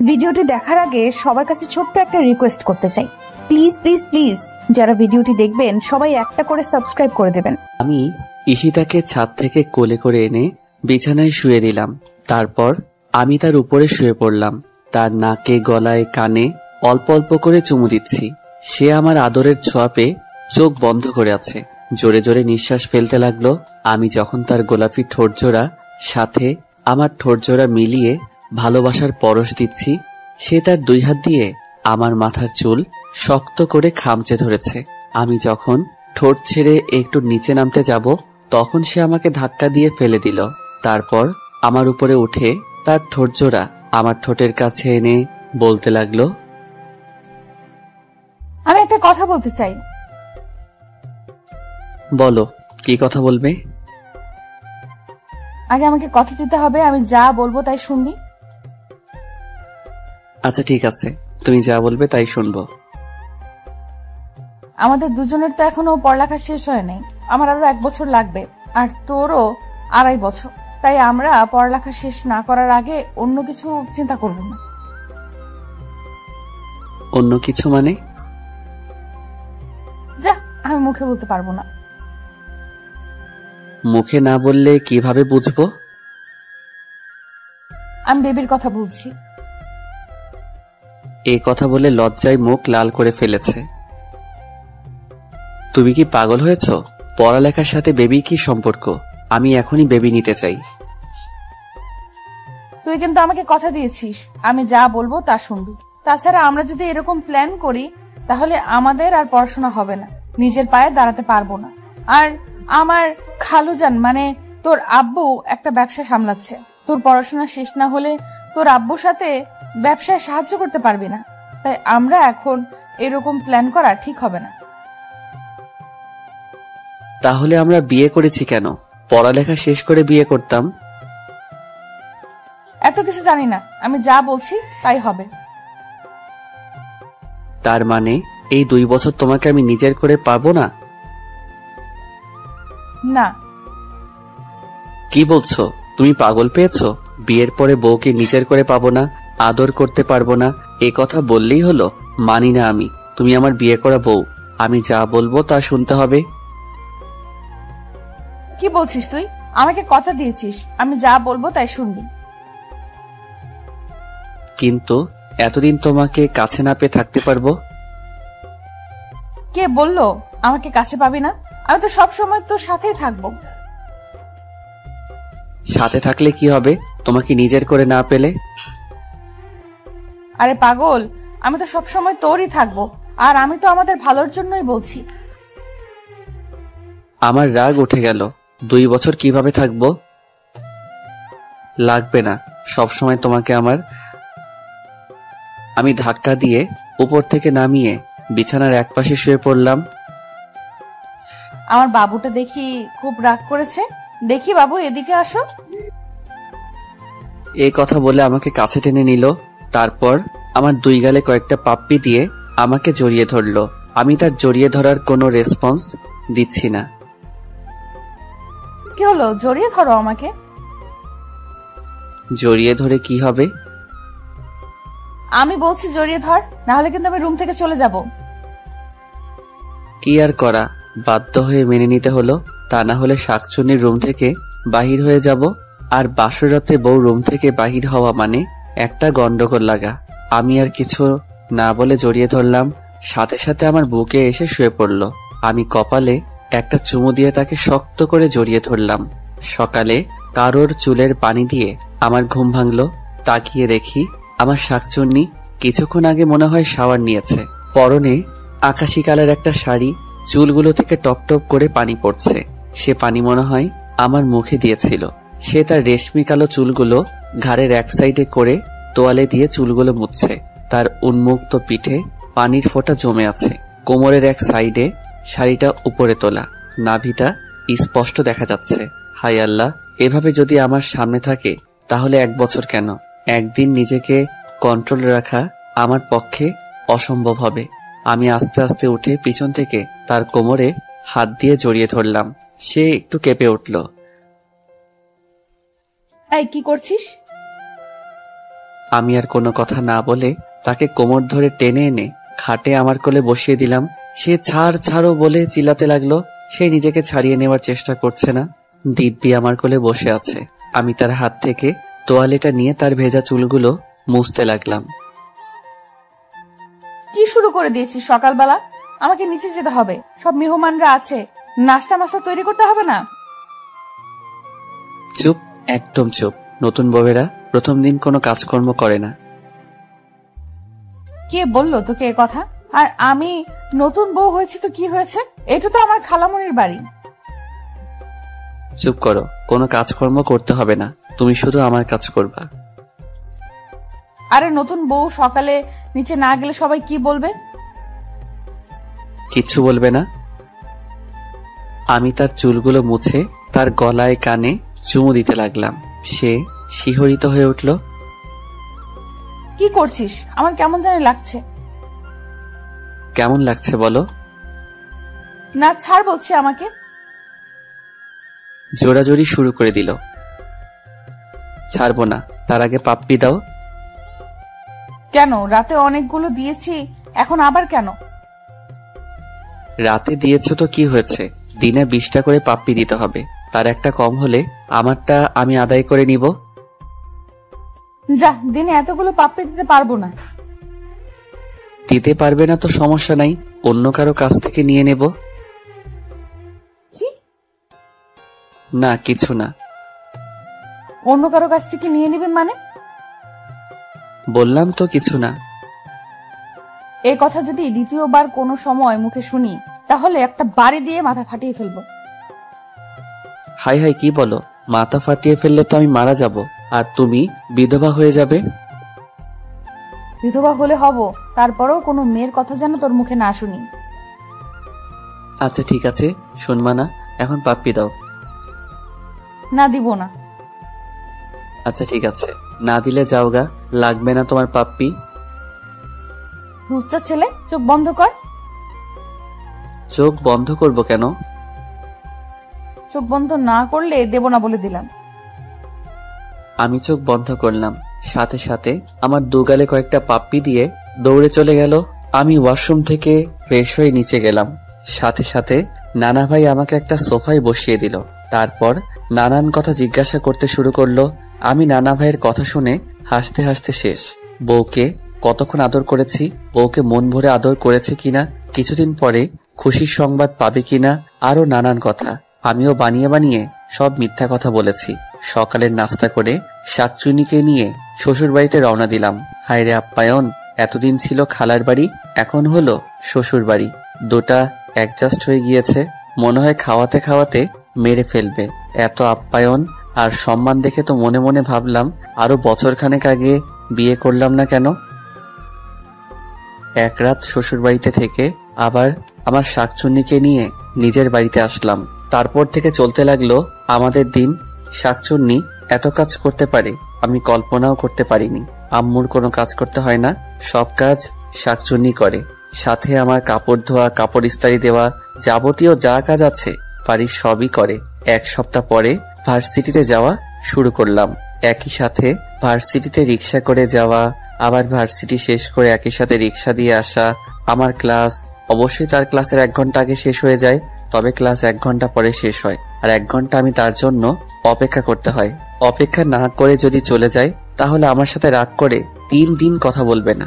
ভিডিওটি দেখার আগে সবার কাছে ছোট্ট একটা রিকোয়েস্ট করতে চাই, প্লিজ প্লিজ প্লিজ যারা ভিডিওটি দেখবেন সবাই একটা করে সাবস্ক্রাইব করে দেবেন। আমি ঈশিতাকে ছাদ থেকে কোলে করে এনে বিছানায় শুয়ে দিলাম। তারপর আমি তার উপরে শুয়ে পড়লাম। তার নাকে, গলায়, কানে অল্প অল্প করে চুমু দিচ্ছি। সে আমার আদরের ছোঁয়া পেয়ে চোখ বন্ধ করে আছে, জোরে জোরে নিঃশ্বাস ফেলতে লাগলো। আমি যখন তার গোলাপি ঠোঁটজোড়া সাথে আমার ঠোঁটজোড়া মিলিয়ে ভালোবাসার পরশ দিচ্ছি, সে তার 2 হাত দিয়ে আমার মাথার চুল শক্ত করে খামচে ধরেছে। আমি যখন ঠোঁট ছেড়ে একটু নিচে নামতে যাব, তখন সে আমাকে ধাক্কা দিয়ে ফেলে দিল। তারপর আমার উপরে উঠে তার ঠোঁটজোড়া আমার ঠোঁটের কাছে এনে বলতে লাগলো, আমি একটা কথা বলতে চাই। বলো, কি কথা বলবে? আগে আমাকে কথা দিতে হবে, আমি যা বলবো তাই শুনবি। আচ্ছা ঠিক আছে, তুমি যা বলবে তাই শুনবো। আমাদের দুজনের তো এখনো পড়ালেখা শেষ হয় নাই, আমার আরো 1 বছর লাগবে, আর তোরও 2.5 বছর। তাই আমরা পড়ালেখা শেষ না করার আগে অন্য কিছু চিন্তা করব না। অন্য কিছু মানে? যা, আমি মুখে বলতে পারবো না। মুখে না বললে কিভাবে বুঝবো? আমি বেবির কথা বলছি। এই কথা বলে লজ্জায় মুখ লাল করে ফেলেছে। তুমি কি পাগল হয়েছো? পড়ালেখার সাথে বেবি কি সম্পর্ক? আমি এখনই বেবি নিতে চাই। তুই কিন্তু আমাকে কথা দিয়েছিস আমি যা বলবো তা শুনবি। তাছাড়া আমরা যদি এরকম প্ল্যান করি তাহলে আমাদের আর পড়াশোনা হবে না, নিজের পায়ে দাঁড়াতে পারবো না। আর আমার খালুজান মানে তোর আব্বু একটা ব্যবসা সামলাচ্ছে, তোর পড়াশোনা শেষ না হলে তোর আব্বুর সাথে ব্যবসায় সাহায্য করতে পারবি না। তাই আমরা এখন এরকম প্ল্যান করা ঠিক হবে না। তাহলে আমরা বিয়ে করেছি কেন? পড়ালেখা শেষ করে বিয়ে করতাম। এত কিছু জানি না, আমি যা বলছি তাই হবে। তার মানে এই 2 বছর তোমাকে আমি নিজের করে পাবো না? না। কি বলছো? তুমি পাগল পেয়েছো? বিয়ের পরে বউকে নিজের করে পাবো না, আদর করতে পারবো না, এ কথা বললেই হলো? মানি না আমি। তুমি আমার বিয়ে করা বউ, আমি যা বলবো তা শুনতে হবে। কি বলছিস তুই? আমাকে কথা দিয়েছিস আমি যা বলবো তাই শুনবি। কিন্তু এতদিন তোমাকে কাছে না পেয়ে থাকতে পারবো? কে বললো আমাকে কাছে পাবি না? আমি তো সব সময় তোর সাথেই থাকবো। সাথে থাকলে কি হবে তোমাকে নিজের করে না পেলে? আরে পাগল, আমি তো সব সময় তোরই থাকবো, আর আমি তো আমাদের ভালোর জন্যই বলছি। আমার রাগ উঠে গেল। 2 বছর কিভাবে থাকবো? লাগবে না সব সময় তোমাকে আমার। আমি ধাক্কা দিয়ে উপর থেকে নামিয়ে বিছানার একপাশে শুয়ে পড়লাম। আমার বাবুটা দেখি খুব রাগ করেছে। দেখি বাবু, এদিকে আসো। এই কথা বলে আমাকে কাছে টেনে নিল। তারপর আমার 2 গালে কয়েকটা পাপ্পি দিয়ে আমাকে জড়িয়ে ধরলো। আমি তার জড়িয়ে ধরার কোনো রেসপন্স দিচ্ছি না। কি হলো? জড়িয়ে ধরো আমাকে। জড়িয়ে ধরে কি হবে? আমি বলছি জড়িয়ে ধর, না হলে কিন্তু আমি রুম থেকে চলে যাব। কি আর করা, বাধ্য হয়ে মেনে নিতে হলো। তা না হলে শাকচুন্নির রুম থেকে বাহির হয়ে যাব। আর বাসর রাতে বউ রুম থেকে বাহির হওয়া মানে একটা গন্ডগোল লাগা। আমি আর কিছু না বলে জড়িয়ে ধরলাম। সাথে সাথে আমার বুকে এসে শুয়ে পড়ল। আমি কপালে একটা চুমু দিয়ে তাকে শক্ত করে জড়িয়ে ধরলাম। সকালে কারোর চুলের পানি দিয়ে আমার ঘুম ভাঙলো। তাকিয়ে দেখি আমার শাকচুন্নি কিছুক্ষণ আগে মনে হয় শাওয়ার নিয়েছে। পরনে আকাশি কালার একটা শাড়ি, চুলগুলো থেকে টপ টপ করে পানি পড়ছে। সে পানি মনে হয় আমার মুখে দিয়েছিল। সে তার রেশমি কালো চুলগুলো ঘাড়ের এক সাইডে করে তোয়ালে দিয়ে চুলগুলো মুছছে। তার উন্মুক্ত পিঠে পানির ফোঁটা জমে আছে। কোমরের এক সাইডে শাড়িটা উপরে তোলা, নাভিটা স্পষ্ট দেখা যাচ্ছে। হাই আল্লাহ, এভাবে যদি আমার সামনে থাকে তাহলে 1 বছর কেন, একদিন নিজেকে কন্ট্রোল রাখা আমার পক্ষে অসম্ভব হবে। আমি আস্তে আস্তে উঠে পিছন থেকে তার কোমরে হাত দিয়ে জড়িয়ে ধরলাম। সে একটু কেঁপে উঠল। এই কি করছিস? আমি আর কোনো কথা না বলে তাকে কোমর ধরে টেনে এনে খাটে আমার কোলে বসিয়ে দিলাম। সে ছাড়ো বলে চিল্লাতে লাগলো। সে নিজেকে ছাড়িয়ে নেওয়ার চেষ্টা করছে না। দিব্যি আমার কোলে বসে আছে। আমি তার হাত থেকে তোয়ালেটা নিয়ে তার ভেজা চুলগুলো মুছতে লাগলাম। কি শুরু করে দিয়েছিস সকালবেলা? আমাকে নিচে যেতে হবে, সব মেহমানরা আছে, নাস্তা মাস্তা তৈরি করতে হবে না? চুপ, একদম চুপ। নতুন বউয়েরা প্রথম দিন কোনো কাজকর্ম করে না। কে বললো তোকে এ কথা? আর আমি নতুন বউ হয়েছি তো কি হয়েছে? এটা তো আমার খালামণির বাড়ি। চুপ করো, কোনো কাজকর্ম করতে হবে না, তুমি শুধু আমার কাজ করবা। আরে নতুন বউ সকালে নিচে না গেলে সবাই কি বলবে? কিচ্ছু বলবে না। আমি তার চুলগুলো মুছে তার গলায় কানে চুমু দিতে লাগলাম। সে শিহরিত হয়ে উঠল। কি করছিস? আমার কেমন জানি লাগছে। কেমন লাগছে বলো? না ছাড় বলছি আমাকে। জোরাজোরি শুরু করে দিল। ছাড়বো না, তার আগে পাপ্পি দাও। কেন? রাতে অনেকগুলো দিয়েছি, এখন আবার কেন? রাতে দিয়েছো তো কি হয়েছে? দিনে 20টা করে পাপ্পি দিতে হবে, তার একটা কম হলে আমারটা আমি আদায় করে নিব। যা, দিনে এতগুলো পাপ্পি দিতে পারবো না। দিতে পারবে না তো সমস্যা নাই, অন্য কারো কাছ থেকে নিয়ে নেব। কি? না কিছু না। অন্য কারো কাছ থেকে নিয়ে নিবেন মানে? বললাম তো কিছু না। এই কথা যদি দ্বিতীয়বার কোনো সময় মুখে শুনি তাহলে একটা বাড়ি দিয়ে মাথা ফাটিয়ে ফেলবো। হাই হাই, কি বলো? মাথা ফাটিয়ে ফেললে তো আমি মারা যাব, আর তুমি বিধবা হয়ে যাবে। বিধবা হলে হব, তারপরেও কোনো মেয়ের কথা যেন তোর মুখে না শুনি। আচ্ছা ঠিক আছে, শুনবা না, এখন পাপ্পি দাও। না দিব না। আচ্ছা ঠিক আছে, না দিলে যাওগা, লাগবে না তোমার পাপ্পি। রুচ্চা ছেলে, চোখ বন্ধ কর। চোখ বন্ধ করব কেন? চোখ বন্ধ না করলে দেব না বলে দিলাম। আমি চোখ বন্ধ করলাম, সাথে সাথে আমার দুগালে কয়েকটা পাপ্পি দিয়ে দৌড়ে চলে গেল। আমি ওয়াশরুম থেকে ফ্রেশ হয়ে নিচে গেলাম। সাথে সাথে নানা ভাই আমাকে একটা সোফায় বসিয়ে দিল। তারপর নানান কথা জিজ্ঞাসা করতে শুরু করলো। আমি নানা ভাইয়ের কথা শুনে হাসতে হাসতে শেষ। বউকে কতক্ষণ আদর করেছি, বউকে মন ভরে আদর করেছে কিনা, কিছুদিন পরে খুশির সংবাদ পাবে কিনা, আরো নানান কথা। আমিও বানিয়ে বানিয়ে সব মিথ্যা কথা বলেছি। সকালের নাস্তা করে শাকচুনিকে নিয়ে শ্বশুর বাড়িতে রওনা দিলাম। হায়রে আপ্যায়ন, এতদিন ছিল খালার বাড়ি, এখন হলো শ্বশুর বাড়ি। দুটা অ্যাডজাস্ট হয়ে গিয়েছে, মনে হয় খাওয়াতে খাওয়াতে মেরে ফেলবে। এত আপ্যায়ন আর সম্মান দেখে তো মনে মনে ভাবলাম আরো বছরখানেক আগে বিয়ে করলাম না কেন। এক রাত শ্বশুর বাড়িতে থেকে আবার আমার শাকচুন্নিকে নিয়ে নিজের বাড়িতে আসলাম। তারপর থেকে চলতে লাগলো আমাদের দিন। শাকচুন্নি এত কাজ করতে পারে আমি কল্পনাও করতে পারিনি। আম্মুর কোনো কাজ করতে হয় না, সব কাজ শাকচুন্নি করে। সাথে আমার কাপড় ধোয়া, কাপড় ইস্ত্রি দেওয়া, যাবতীয় যা কাজ আছে বাড়ির সবই করে। এক সপ্তাহ পরে ভার্সিটিতে যাওয়া শুরু করলাম। একই সাথে ভার্সিটিতে রিক্সা করে যাওয়া, আবার ভার্সিটি শেষ করে একই সাথে রিক্সা দিয়ে আসা। আমার ক্লাস অবশ্যই তার ক্লাসের 1 ঘন্টা আগে শেষ হয়ে যায়, তবে ক্লাস 1 ঘন্টা পরে শেষ হয়, আর 1 ঘন্টা আমি তার জন্য অপেক্ষা করতে হয়। অপেক্ষা না করে যদি চলে যায় তাহলে আমার সাথে রাগ করে 3 দিন কথা বলবে না।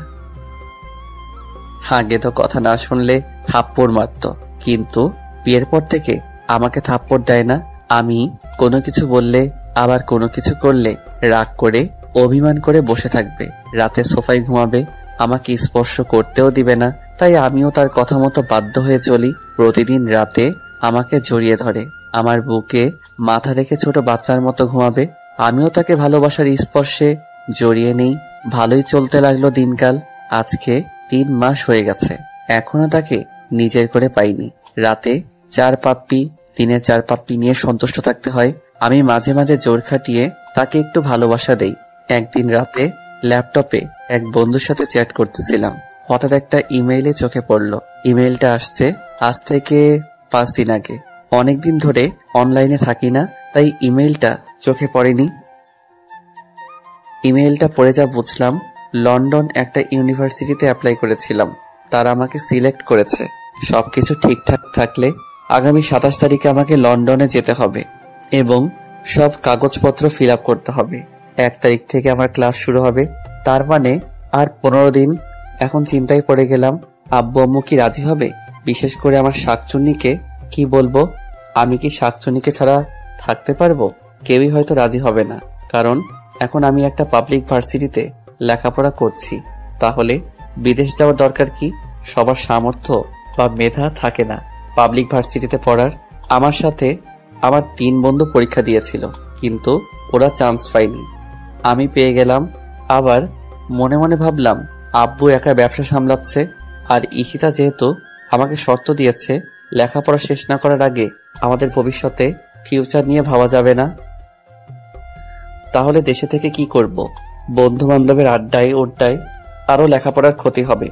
আগে তো কথা না শুনলে থাপ্পড় মারতো, কিন্তু বিয়ের পর থেকে আমাকে থাপ্পড় দেয় না। আমি কোনো কিছু বললে আবার কোনো কিছু করলে রাগ করে অভিমান করে বসে থাকবে। রাতে সোফায় ঘুমাবে, আমাকে স্পর্শ করতেও দিবে না। তাই আমিও তার কথা মতো বাধ্য হয়ে চলি। প্রতিদিন রাতে আমাকে জড়িয়ে ধরে, আমার বুকে মাথা রেখে ছোট বাচ্চার মতো ঘুমাবে। আমিও তাকে ভালোবাসার স্পর্শে জড়িয়ে নেই। ভালোই চলতে লাগলো দিনকাল। আজকে 3 মাস হয়ে গেছে, এখনো তাকে নিজের করে পাইনি। রাতে 4 পাপ্পি, দিনে 4 পাপ্পি নিয়ে সন্তুষ্ট থাকতে হয়। আমি মাঝে মাঝে জোর খাটিয়ে তাকে একটু ভালোবাসা দেই। একদিন রাতে ল্যাপটপে এক বন্ধুর সাথে চ্যাট করতেছিলাম, হঠাৎ একটা ইমেইলে চোখে পড়লো। ইমেইলটা আসছে আজ থেকে 5 দিন আগে। অনেকদিন ধরে অনলাইনে থাকি না, তাই ইমেইলটা চোখে পড়েনি। ইমেইলটা পড়ে যা বুঝলাম, লন্ডন একটা ইউনিভার্সিটিতে অ্যাপ্লাই করেছিলাম, তারা আমাকে সিলেক্ট করেছে। সবকিছু ঠিকঠাক থাকলে আগামী 27 তারিখে আমাকে লন্ডনে যেতে হবে এবং সব কাগজপত্র ফিল আপ করতে হবে। 1 তারিখ থেকে আমার ক্লাস শুরু হবে। তার মানে আর 15 দিন। এখন চিন্তায় পড়ে গেলাম, আব্বু আম্মু কি রাজি হবে? বিশেষ করে আমার শাকচুন্নিকে কি বলবো? আমি কি শাকচুন্নিকে ছাড়া থাকতে পারবো? কেউই হয়তো রাজি হবে না, কারণ এখন আমি একটা পাবলিক ভার্সিটিতে লেখাপড়া করছি। তাহলে বিদেশ যাওয়ার দরকার কি? সবার সামর্থ্য বা মেধা থাকে না পাবলিক ভার্সিটিতে পড়ার। আমার সাথে আমার 3 বন্ধু পরীক্ষা দিয়েছিল, কিন্তু ওরা চান্স পায়নি, আমি পেয়ে গেলাম। আবার মনে মনে ভাবলাম, আব্বু একা ব্যবসা সামলাচ্ছে, আর ঈশিতা যেহেতু আমাকে শর্ত দিয়েছে লেখাপড়া শেষ না করার আগে আমাদের ভবিষ্যতে ফিউচার নিয়ে ভাবা যাবে না, তাহলে দেশে থেকে কি করব? বন্ধু বান্ধবের আড্ডায় ওড্ডায় আরো লেখাপড়ার ক্ষতি হবে।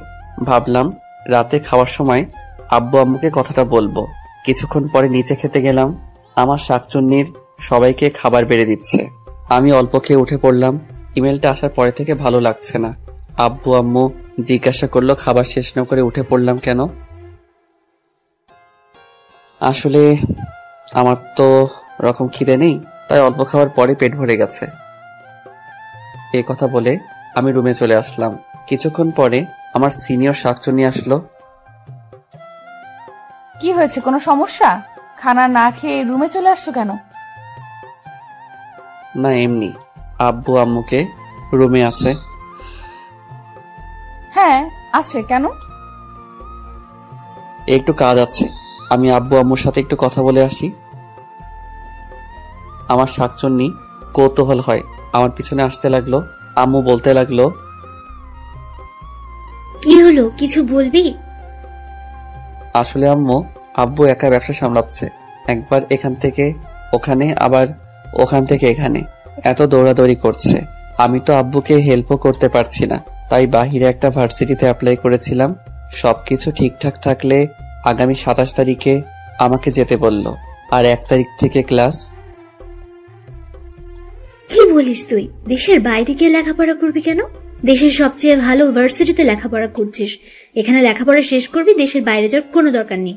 ভাবলাম রাতে খাওয়ার সময় আব্বু আম্মুকে কথাটা বলবো। কিছুক্ষণ পরে নিচে খেতে গেলাম। আমার শাকচুন্নির সবাইকে খাবার বেড়ে দিচ্ছে, আমি অল্প খেয়ে উঠে পড়লাম। ইমেলটা আসার পরে থেকে ভালো লাগছে না। আব্বু আম্মু জিজ্ঞাসা করলো খাবার শেষ না করে উঠে পড়লাম কেন। আসলে আমার তো রকম খিদে নেই, তাই অল্প খাওয়ার পরে পেট ভরে গেছে। এই কথা বলে আমি রুমে চলে আসলাম। কিছুক্ষণ পরে আমার সিনিয়র শাকচুন্নি আসলো। কি হয়েছে, কোনো সমস্যা? খানা না খেয়ে রুমে চলে আসছো কেন? না, এমনি। আব্বু আম্মুকে রুমে আছে। হ্যাঁ আছে, কেন? একটু কাজ আছে, আমি আব্বু আম্মুর সাথে একটু কথা বলে আসি। আমার শাকচুন্নি কৌতূহল হয় আমার পিছনে আসতে লাগলো। আম্মু বলতে লাগলো, কি হলো, কিছু বলবি? আসলে আম্মু, আব্বু একা ব্যবসা সামলাচ্ছে, একবার এখান থেকে ওখানে আবার ওখান থেকে এখানে এত দৌড়াদৌড়ি করছে। আমি তো আব্বুকে হেল্পও করতে পারছি না, তাই বাহিরে একটা ভার্সিটিতে অ্যাপ্লাই করেছিলাম। সবকিছু ঠিকঠাক থাকলে আগামী 27 তারিখে আমাকে যেতে বলল, আর 1 তারিখ থেকে ক্লাস। কি বলিস তুই? দেশের বাইরে গিয়ে লেখাপড়া করবি কেন? দেশের সবচেয়ে ভালো ভার্সিটিতে লেখাপড়া করছিস, এখানে লেখাপড়া শেষ করবি, দেশের বাইরে যাওয়ার কোনো দরকার নেই।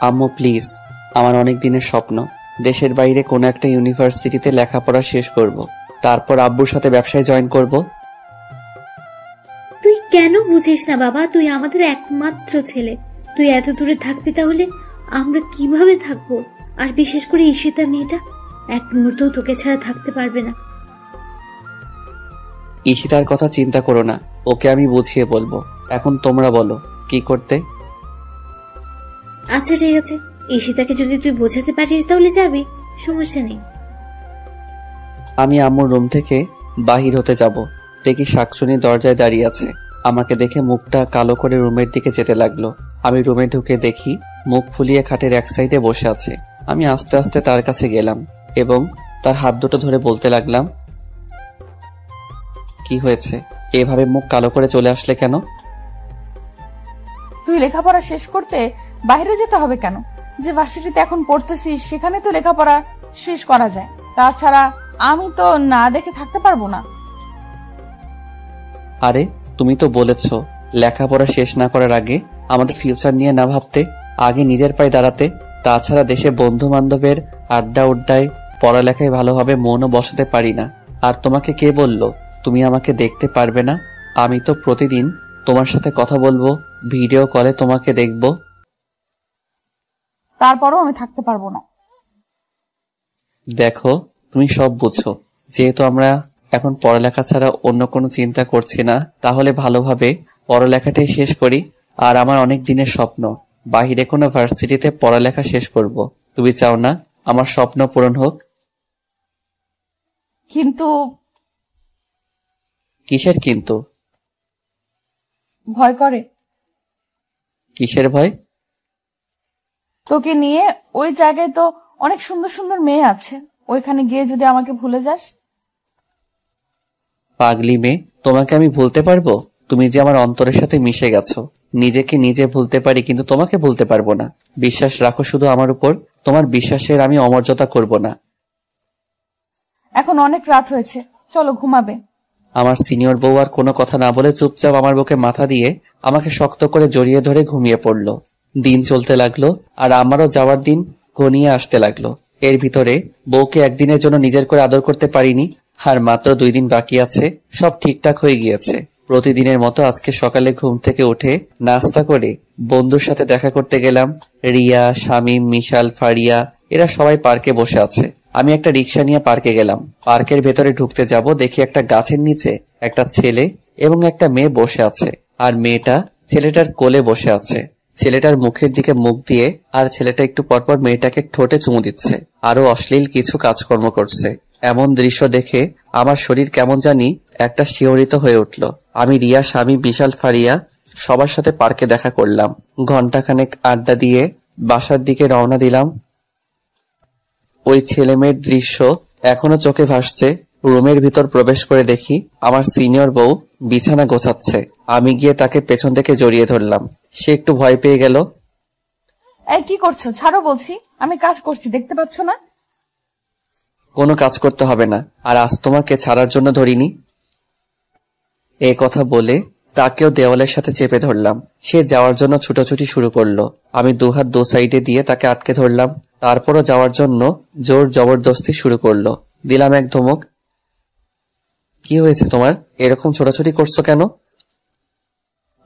আম্মু প্লিজ, আমার অনেক দিনের স্বপ্ন দেশের বাইরে কোনো একটা ইউনিভার্সিটিতে লেখাপড়া শেষ করব, তারপর আব্বুর সাথে ব্যবসায় জয়েন করব। তুই কেন বুঝিস না বাবা? তুই আমাদের একমাত্র ছেলে, তুই এত দূরে থাকবি, তাহলে আমরা কিভাবে থাকবো? আর বিশেষ করে ঈশিতা মেয়েটা এক মুহূর্তও তোকে ছাড়া থাকতে পারবে না। ঈশিতার কথা চিন্তা করো না, ওকে আমি বুঝিয়ে বলবো। এখন তোমরা বলো কি করতে। আচ্ছা ঠিক আছে, ঈশিতাকে যদি তুই বোঝাতে পারিস তাহলে যাবি, সমস্যা নেই। আমি আম্মুর রুম থেকে বাহির হতে যাব, দেখি শাকচুনি দরজায় দাঁড়িয়ে আছে। আমাকে দেখে মুখটা কালো করে রুমের দিকে যেতে লাগলো। আমি রুমে ঢুকে দেখি মুখ ফুলিয়ে খাটের এক সাইডে বসে আছে। আমি আস্তে আস্তে তার কাছে গেলাম এবং তার হাত দুটো ধরে বলতে লাগলাম, কি হয়েছে? এভাবে মুখ কালো করে চলে আসলে কেন? তুই লেখাপড়া শেষ করতে বাইরে যেতে হবে কেন? যে ভার্সিটিতে এখন পড়তেছিস সেখানে তো লেখাপড়া শেষ করা যায়। তাছাড়া আমি তো না দেখে থাকতে পারবো না। আরে তুমি তো বলেছ লেখাপড়া শেষ না করার আগে আমাদের ফিউচার নিয়ে না ভাবতে, আগে নিজের পায়ে দাঁড়াতে। তাছাড়া দেশে বন্ধু বান্ধবের আড্ডা উড্ডায় পড়ালেখায় ভালোভাবে মনও বসাতে পারি না। আর তোমাকে কে বলল তুমি আমাকে দেখতে পারবে না? আমি তো প্রতিদিন তোমার সাথে কথা বলবো, ভিডিও কলে তোমাকে দেখবো। তারপরও আমি থাকতে পারবো না। দেখো, তুমি সব বুঝছো। যেহেতু আমরা এখন পড়ালেখা ছাড়া অন্য কোনো চিন্তা করছি না, তাহলে ভালোভাবে পড়ালেখাটাই শেষ করি। আর আমার অনেক দিনের স্বপ্ন বাহিরে কোনো ভার্সিটিতে পড়ালেখা শেষ করব। তুমি চাও না আমার স্বপ্ন পূরণ হোক? কিন্তু কিসের কিন্তু? ভয় করে। কিসের ভয়? তোকে নিয়ে ওই জায়গায় তো অনেক সুন্দর সুন্দর মেয়ে আছে, ওইখানে গিয়ে যদি আমাকে ভুলে যাস। পাগলি মেয়ে, তোমাকে আমি ভুলতে পারবো? তুমি যে আমার অন্তরের সাথে মিশে গেছো। নিজেকে নিজে ভুলতে পারি, কিন্তু তোমাকে ভুলতে পারবো না। বিশ্বাস রাখো শুধু আমার উপর, তোমার বিশ্বাসের আমি অমর্যাদা করব না। এখন অনেক রাত হয়েছে, চলো ঘুমাবে। আমার সিনিয়র বউ আর কোনো কথা না বলে চুপচাপ আমার বুকে মাথা দিয়ে আমাকে শক্ত করে জড়িয়ে ধরে ঘুমিয়ে পড়ল। দিন চলতে লাগলো আর আমারও যাওয়ার দিন ঘনিয়ে আসতে লাগলো। এর ভিতরে বউকে একদিনের জন্য নিজের করে আদর করতে পারিনি, আর মাত্র 2 দিন বাকি আছে। সব ঠিকঠাক হয়ে গিয়েছে। প্রতিদিনের মতো আজকে সকালে ঘুম থেকে উঠে নাস্তা করে বন্ধুর সাথে দেখা করতে গেলাম। রিয়া, শামীম, মিশাল, ফারিয়া এরা সবাই পার্কে বসে আছে। আমি একটা রিক্সা নিয়ে পার্কে গেলাম। পার্কের ভেতরে ঢুকতে যাব, দেখি একটা গাছের নিচে একটা ছেলে এবং একটা মেয়ে বসে আছে, আর মেয়েটা ছেলেটার কোলে বসে আছে। ছেলেটার মুখের দিকে মুখ দিয়ে আর ছেলেটা একটু পরপর মেয়েটাকে ঠোঁটে চুমু দিচ্ছে, আরো অশ্লীল কিছু কাজকর্ম করছে। এমন দৃশ্য দেখে আমার শরীর কেমন জানি একটা শিহরিত হয়ে উঠল। আমি রিয়া, স্বামী, বিশাল, ফারিয়া সবার সাথে পার্কে দেখা করলাম। ঘন্টাখানেক আড্ডা দিয়ে বাসার দিকে রওনা দিলাম। ওই ছেলে মেয়ের দৃশ্য এখনো চোখে ভাসছে। রুমের ভিতর প্রবেশ করে দেখি আমার সিনিয়র বউ বিছানা গোছাচ্ছে। আমি গিয়ে তাকে পেছন থেকে জড়িয়ে ধরলাম। সে একটু ভয় পেয়ে গেল। এই কি করছো? ছাড়ো বলছি, আমি কাজ করছি, দেখতে পাচ্ছ না? কোনো কাজ করতে হবে না, আর আজ তোমাকে ছাড়ার জন্য ধরিনি। এ কথা বলে তাকেও দেওয়ালের সাথে চেপে ধরলাম। সে যাওয়ার জন্য ছুটোছুটি শুরু করলো। আমি দুহাত দু সাইডে দিয়ে তাকে আটকে ধরলাম। তারপরও যাওয়ার জন্য জোর জবরদস্তি শুরু করলো। দিলাম এক ধমক। কি হয়েছে তোমার? এরকম ছোটাছুটি করছো কেন?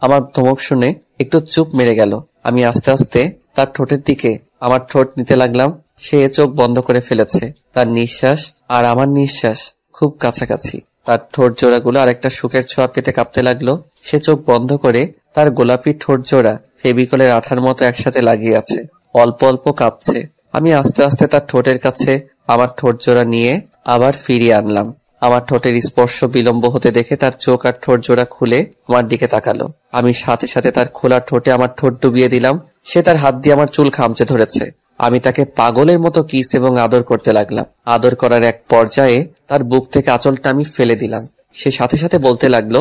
আমার ধমক শুনে একটু চুপ মেরে গেল। আমি আস্তে আস্তে তার ঠোঁটের দিকে আমার ঠোঁট নিতে লাগলাম। সে চোখ বন্ধ করে ফেলেছে। তার নিঃশ্বাস আর আমার নিঃশ্বাস খুব কাছাকাছি। তার ঠোঁট জোড়াগুলো আরেকটা সুখের ছোঁয়া পেতে কাঁপতে লাগলো। সে চোখ বন্ধ করে তার গোলাপি ঠোঁট জোড়া ফেভিকলের আঠার মতো একসাথে লাগিয়ে আছে, অল্প অল্প কাঁপছে। আমি আস্তে আস্তে তার ঠোঁটের কাছে আমার ঠোঁট জোড়া নিয়ে আবার ফিরিয়ে আনলাম। আমার ঠোঁটের স্পর্শ বিলম্ব হতে দেখে তার চোখ আর ঠোঁট জোড়া খুলে আমার দিকে তাকালো। আমি সাথে সাথে তার খোলা ঠোঁটে আমার ঠোঁট ডুবিয়ে দিলাম। সে তার হাত দিয়ে আমার চুল খামচে ধরেছে। আমি তাকে পাগলের মতো কিস এবং আদর করতে লাগলাম। আদর করার এক পর্যায়ে তার বুক থেকে আঁচলটা আমি ফেলে দিলাম। সে সাথে সাথে বলতে লাগলো,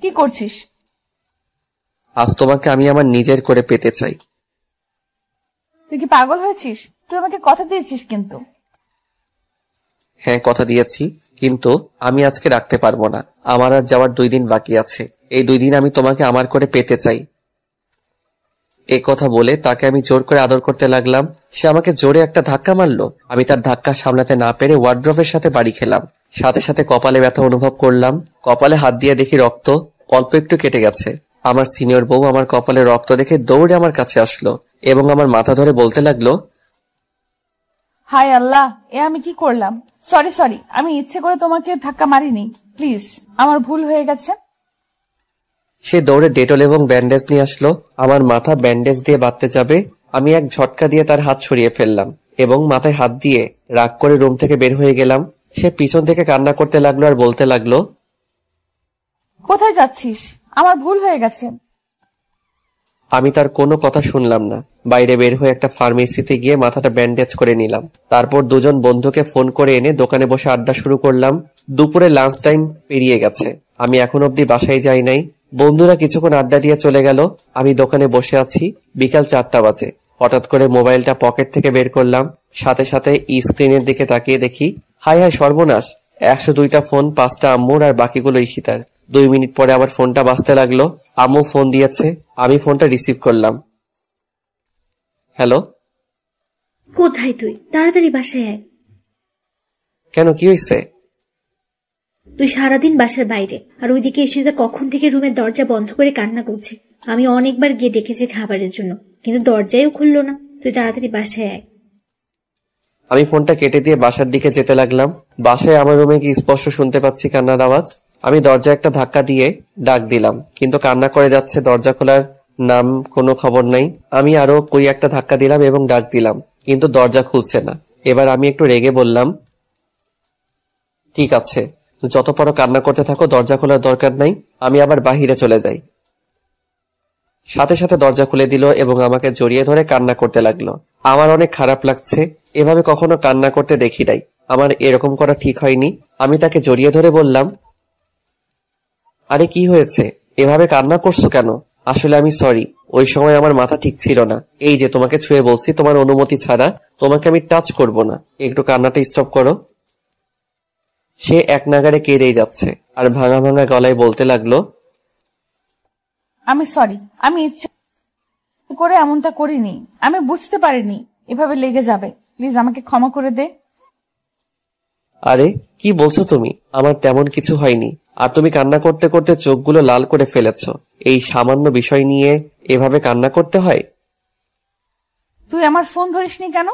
কি করছিস? আজ তোমাকে আমি আমার নিজের করে পেতে চাই। তুই কি পাগল হয়েছিস? তুই আমাকে কথা দিয়েছিস কিন্তু। হ্যাঁ, কথা দিয়েছি, কিন্তু আমি আজকে রাখতে পারবো না। আমার আর যাওয়ার 2 দিন বাকি আছে। এই 2 দিন আমি তোমাকে আমার করে পেতে চাই। এ কথা বলে তাকে আমি জোর করে আদর করতে লাগলাম। সে আমাকে জোরে একটা ধাক্কা মারলো। আমি তার ধাক্কা সামলাতে না পেরে ওয়ার্ড্রপের সাথে বাড়ি খেলাম। সাথে সাথে কপালে ব্যথা অনুভব করলাম। কপালে হাত দিয়ে দেখি রক্ত অল্প একটু কেটে গেছে। আমার সিনিয়র বউ আমার কপালে রক্ত দেখে দৌড়ে আমার কাছে আসলো এবং আমার মাথা ধরে বলতে লাগলো, হায় আল্লাহ, এ আমি কি করলাম? সরি, আমি ইচ্ছে করে তোমাকে ধাক্কা মারিনি, প্লিজ, আমার ভুল হয়ে গেছে। সে দৌড়ে ডেটল এবং ব্যান্ডেজ নিয়ে আসলো। আমার মাথা ব্যান্ডেজ দিয়ে বাঁধতে যাবে, আমি এক ঝটকা দিয়ে তার হাত সরিয়ে ফেললাম এবং মাথায় হাত দিয়ে রাগ করে রুম থেকে বের হয়ে গেলাম। সে পিছন থেকে কান্না করতে লাগলো আর বলতে লাগলো, কোথায় যাচ্ছিস? আমার ভুল হয়ে গেছে। আমি তার কোনো কথা শুনলাম না। বাইরে বের হয়ে একটা ফার্মেসিতে গিয়ে মাথাটা ব্যান্ডেজ করে নিলাম। তারপর 2 জন বন্ধুকে ফোন করে এনে দোকানে বসে আড্ডা শুরু করলাম। দুপুরে লাঞ্চ টাইম পেরিয়ে গেছে, আমি এখন অব্দি বাসায় যাই নাই। বন্ধুরা কিছুক্ষণ আড্ডা দিয়ে চলে গেল। আমি দোকানে বসে আছি। বিকাল 4টা বাজে। হঠাৎ করে মোবাইলটা পকেট থেকে বের করলাম। সাথে সাথে স্ক্রিনের দিকে তাকিয়ে দেখি, হায় হায় সর্বনাশ, 102টা ফোন, 5টা আম্মুর আর বাকিগুলো ঈশিতার। 2 মিনিট পরে আবার ফোনটা বাজতে লাগলো। আম্মু ফোন দিয়েছে। আমি ফোনটা রিসিভ করলাম। হ্যালো। কোথায় তুই? তাড়াতাড়ি বাসায় আয়। কেন, কি হয়েছে? তুই সারাদিন বাসার বাইরে, আর ওইদিকে এসে কখন থেকে রুমের দরজা বন্ধ করে কান্না করছে। আমি অনেকবার গিয়ে ডেকেছি খাবারের জন্য, কিন্তু দরজাও খুললো না। তুই তাড়াতাড়ি বাসায় আয়। আমি ফোনটা কেটে দিয়ে বাসার দিকে যেতে লাগলাম। বাসায় আমার রুমে কি স্পষ্ট শুনতে পাচ্ছি কান্নার আওয়াজ। আমি দরজা একটা ধাক্কা দিয়ে ডাক দিলাম, কিন্তু কান্না করে যাচ্ছে। দরজা খোলার নাম কোনো খবর নাই। আমি আরো কই একটা ধাক্কা দিলাম এবং ডাক দিলাম, কিন্তু দরজা খুলছে না। এবার আমি একটু রেগে বললাম, ঠিক আছে, যত বড় কান্না করতে থাকো, দরজা খোলার দরকার নাই, আমি আবার বাহিরে চলে যাই। সাথে সাথে দরজা খুলে দিল এবং আমাকে জড়িয়ে ধরে কান্না করতে লাগলো। আমার অনেক খারাপ লাগছে, এভাবে কখনো কান্না করতে দেখি নাই। আমার এরকম করা ঠিক হয়নি। আমি তাকে জড়িয়ে ধরে বললাম, আরে কি হয়েছে, এভাবে কান্না করছো কেন? আসলে আমি সরি, ওই সময় আমার মাথা ঠিক ছিল না। এই যে তোমাকে ছুঁয়ে বলছি, তোমার অনুমতি ছাড়া তোমাকে আমি টাচ করব না। একটু কান্নাটা স্টপ করো। সে এক নাগাড়ে কেঁদেই যাচ্ছে আর ভাঙা ভাঙা গলায় বলতে লাগলো, আমি সরি, আমি ইচ্ছে করে এমনটা করিনি, আমি বুঝতে পারিনি এভাবে লেগে যাবে, প্লিজ আমাকে ক্ষমা করে দে। আরে কি বলছো তুমি? আমার তেমন কিছু হয়নি। আর তুমি কান্না করতে করতে চোখগুলো লাল করে ফেলেছো। এই সামান্য বিষয় নিয়ে এভাবে কান্না করতে হয়? তুই আমার ফোন ধরিসনি কেন?